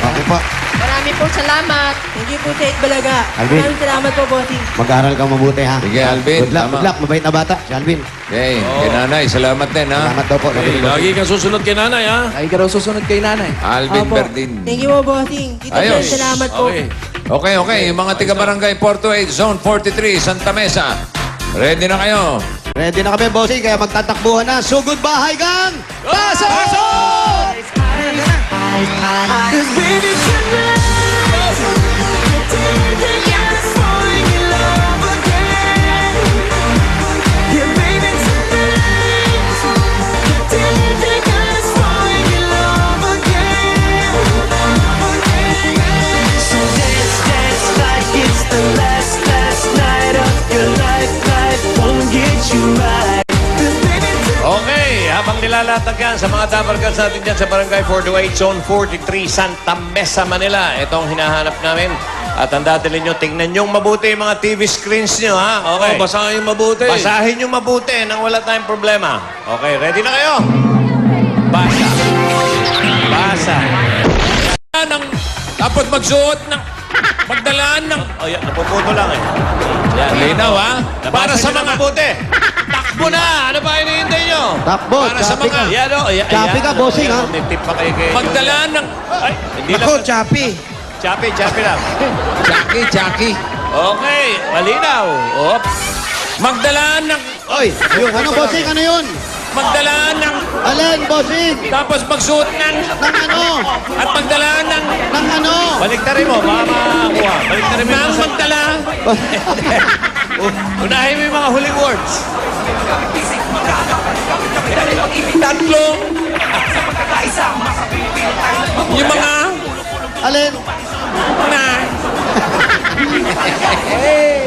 Okay po. Marami po salamat. Thank you po sa Itbulaga. Alvin. Maraming salamat po, bossing. Mag-aral ka mabuti, ha? Sige, Alvin, Good luck, tama. good luck. Mabait na bata, si Alvin. Okay, kay nanay, salamat din, ha? Salamat daw po. Hey, lagi kang susunod kay nanay, ha? Ay, ka raw susunod kay nanay. Alvin Opo. Berdin. Thank you po, bossing. Tito Ayos. Ben, salamat po. Okay. Okay. Yung mga taga-barangay Porto 8, Zone 43, Santa Mesa. Ready na kayo? Ready na kami, bossing, kaya magtatakbuhan na. Sugod bahay, gang! Pasok! Okay, habang nilalatag yan sa mga dabarkals natin dyan sa Barangay 428, Zone 43, Santa Mesa, Manila. Ito ang hinahanap namin. At ang dadalhin nyo, tingnan nyo mabuti yung mga TV screens nyo, ha? Okay. basahin mabuti. Basahin nyo mabuti nang wala tayong problema. Okay, ready na kayo? Basa. Basa. Dapat magsuot ng... Magdalaan ng... Oh, yan, napuputo lang eh. Yan, Linaw, ha? Para sa mga mabuti. Takbo na! Ano ba hinihintay nyo? Takbo, Para sa chapi mga... ka. Yan, oh, yan, Chapi ka, bossing, ha? May tip pa kayo kayo. Magdalaan ng... Ay, hindi lang. Ako, Chappy. Chapi lang. Jackie. Okay, malinaw. Op. Magdalaan ng... Oy, yung ano, bossing, ano yun? magdala ng... Alin, bossing? Tapos magsuot ng... Ng ano? At magdala ng... Ng ano? Baliktarin mo, baka makakuha. Baliktarin mo Nang yung magdala... Unahin mo yung mga huling words. Tatlo. Yung mga... Alin? Na...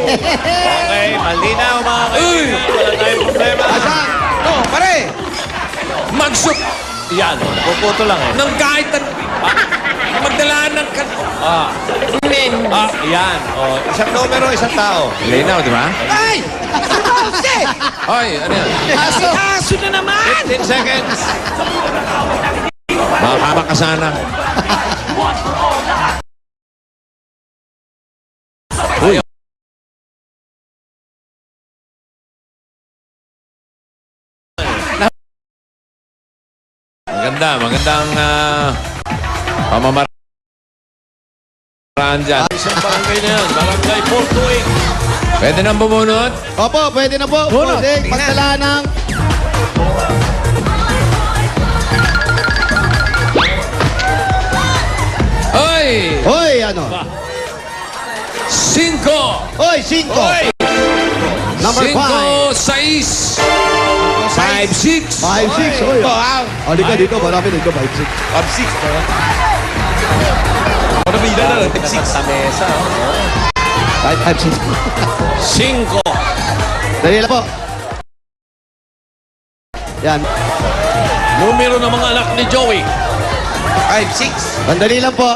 Okay, malinaw mga kaibigan. Wala tayong problema. Asan? Oh, pare! Magsuot... Yan, puputo lang eh. ng kahit... magdala ng... Yan. Oh, isang numero, isang tao. Linaw, di ba? Ay! Bossing! Ay, ano yan? Aso na naman! 15 seconds. Makakama ka sana. Uy. Magandang pamamaraan dyan. Isang barangay na yan. Barangay 428. Pwede nang bumunot? Opo, pwede na po. Bunot. Bossing, Tingnan. magdala ng... Hoy! Hoy, ano? 5! Hoy, 5. Number 5. 6! 5, 6! 5-6. Hoy. Halika dito, marami dito. 5-6. Ano ba ilan na? 6 sa mesa. 5-6. 5. Dali na po. Yan. Numero ng mga anak ni Joey. 5-6. Sandali lang po.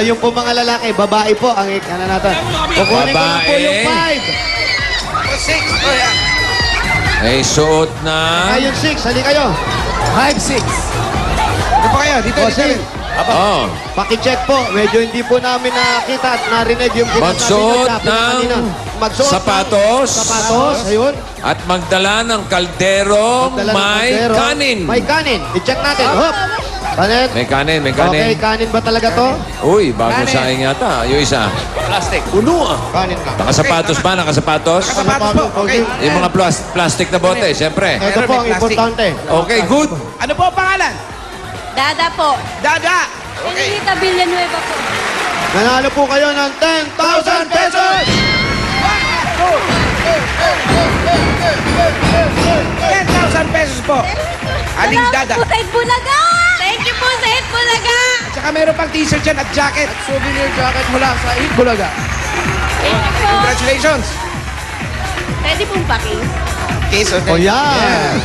Yung po mga lalaki, babae po ang ano natin. Kukunin ko lang po Babae. yung 6. Oh, yan. Ay suot na... Yung 6, hali kayo. 5-6. Dito pa kayo. Dito, Bossing, Oh. pakicheck po. Medyo hindi po namin nakita at narinig yung Magsuot sinasabi ng Magsuot sapatos. ng sapatos. Ayun. At magdala ng kaldero Dala ng may kaldero. kanin. May kanin. I-check natin. Hop. Kanin. May kanin, may Okay, kanin. kanin ba talaga to? Uy, bago Kanin. saing yata. Yung isa. Plastic. Puno ah. Kanin lang. Nakasapatos ba? Nakasapatos? Sapatos po. Okay. Yung mga plastic na bote, siyempre. Ito po ang may plastic. importante. Okay, good. Ano po ang pangalan? Dada po. Dada. Enilita Villanueva po. Nanalo po kayo ng 10,000 pesos! 10,000 pesos po. Aling Dada. Salamat po sa Itbulaga! Thank you po sa Itbulaga! At saka meron pang t-shirt dyan at jacket. At souvenir jacket mula sa Itbulaga. Thank you po. Congratulations. Pwede pong paking. Case of Oh, yan!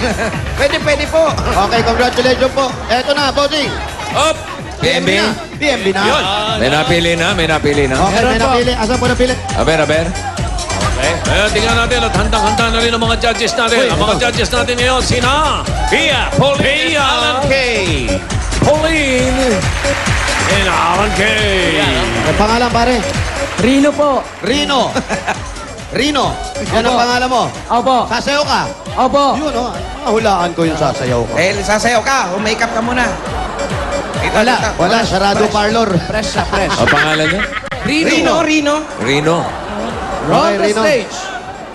Pwede po. Okay, congratulations po. Eto na, bossing. Up! PMB. PMB na. May napili na, may napili na. Okay, may napili. Asan po napili? Aber. Okay. Ayan, tingnan natin at handang-handa na rin ang mga judges natin. Ang mga judges natin ngayon, sina Pia, Pauline, Alan K. Pauline, and Alan K. Ang pangalan, pare? Rino po. Rino. Rino. Yan ang pangalan mo. Opo. Sasayaw ka. Opo. Yun, oh. Mahulaan ko yung sasayaw ko. Sasayaw ka. Make up ka muna. Wala, sarado parlor. Fresh na fresh. Ang pangalan niya? Rino. Rino. Roll the Rino. stage.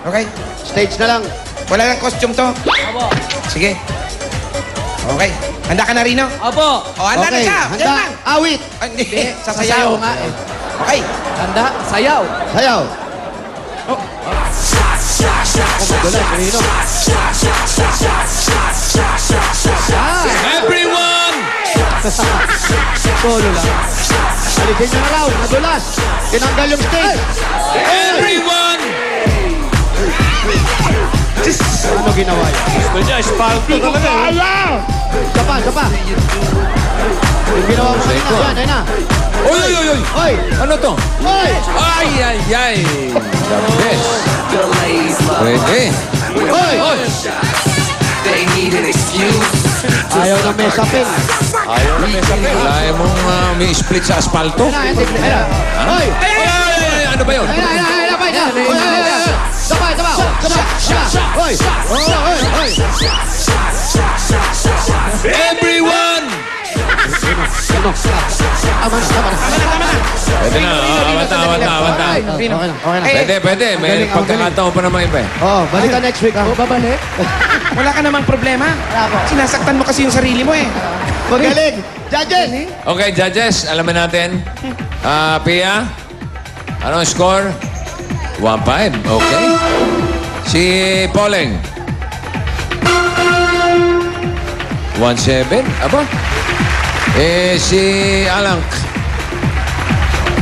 Okay. Stage na lang. Wala lang costume to. Sige. Okay. Handa ka na, Rino? Opo. O, handa na siya. Handa. Awit. Ah, hindi. Sasayaw nga eh. Okay. Handa. Sayaw. Sayaw. Everyone! Solo lang. Alisin nyo na raw. Nadulas. Tinanggal yung stage. Everyone! Ano ginawa yan? Gusto niya, espalto talaga. Isa pa. Yung ginawa mo kanina. Yan, ayun na. Uy! Hoy! Ano to? Hoy! Ay! The best. Pwede. Hoy! Ayaw na may sapin. Wala mong may split sa asfalto. Hoy! Ay! Ano ba yun? Sabay! Hoy! Hoy! Everyone! Pwede na. Awat na. Okay na. Pwede. May pagkakataon pa naman iba eh. Oh, balik ka next week ha. Babalik. Wala ka namang problema. Sinasaktan mo kasi yung sarili mo eh. Magaling. Judges. Okay, judges, alamin natin. Pia, anong score? 1-5, okay. Si Poleng. 1-7, aba. Si Alank.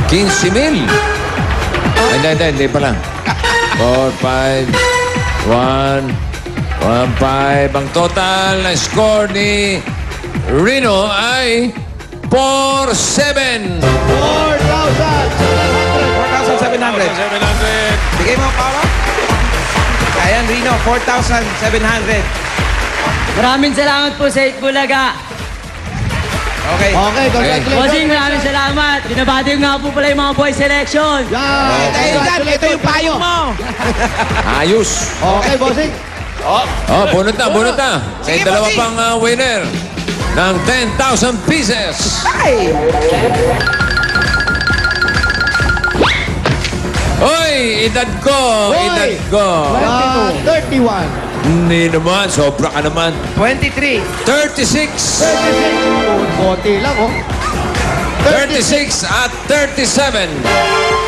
15,000. Hindi pala. 4-5, 1-5. Ang total na score ni Rino ay 4-7. 4,700. Bigay mo, Paolo. Ayan, Rino, 4,700. Maraming salamat po sa Itbulaga. Okay. Okay, congratulations. Bossing, maraming salamat. Binabati ko nga po pala yung mga boy selection. Yan. Dahil dyan, ito yung payo mo. Ayos. Okay, bossing. Bunot na. May Sige, dalawa bossing. pang winner ng 10,000 pieces. Ay! Oy, edad ko. 31. Hindi naman, sobra ka naman. 23. 36. 36. Konti lang, oh. 36 at 37.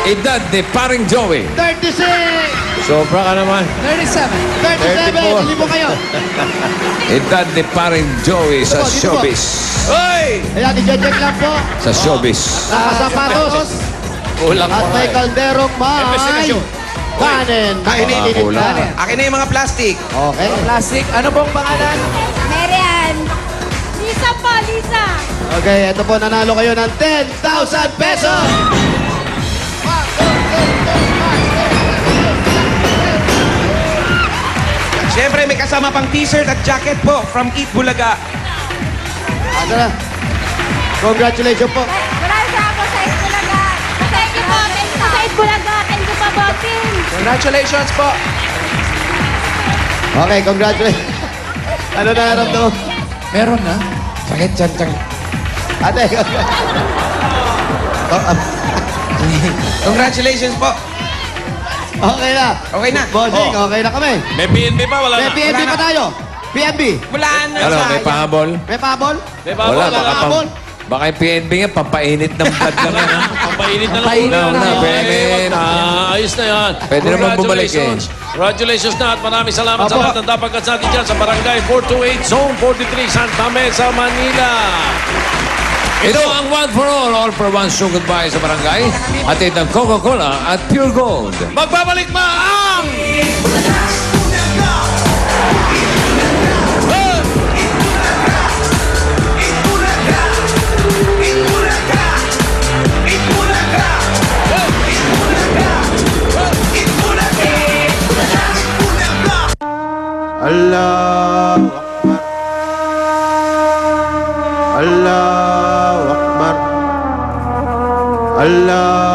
Edad ni paring Joey. 36. Sobra ka naman. 37. 37. Hindi mo kayo. Edad ni paring Joey sa Dito po. showbiz. Hoy! Ayan, i-check lang po. Sa showbiz. Nakasapatos. Kulang At may kalderong may kanin. Kulang. Kulang. Akin na yung mga plastic. Okay. Plastic. Ano pong pangalan? Marian. Lisa po, Lisa. Okay, ito po, nanalo kayo ng 10,000 pesos! Siyempre, may kasama pang t-shirt at jacket po from Eat Bulaga. Ano na? Congratulations po. Maraming salamat po sa Itbulaga. Thank you po. Thank you po sa Itbulaga. Thank you po, Bossing. Congratulations po. Okay, congratulations. Ano na naramdaman? Meron na. Sakit dyan, Ate, Congratulations po. okay na. Okay na. Bossing, okay na kami. May PNB pa, wala May PNB pa tayo. PNB. Wala na. Ano, may pahabol? May pabol? Wala, baka pahabol. baka yung PNB nga, pampainit ng blood lang yan. ha? Pampainit na lang. Pwede. Ayos na yan. Pwede naman bumalik eh. Congratulations na at maraming salamat sa Apo. lahat ng dapagat natin dyan sa Barangay 428 Zone 43 Santa Mesa, Manila. Ito ang One for for one, so goodbye sa barangay. Atid ng Coca-Cola at Pure Gold. Magbabalik pa ang... Allahu Akbar. Allahu Akbar. Allah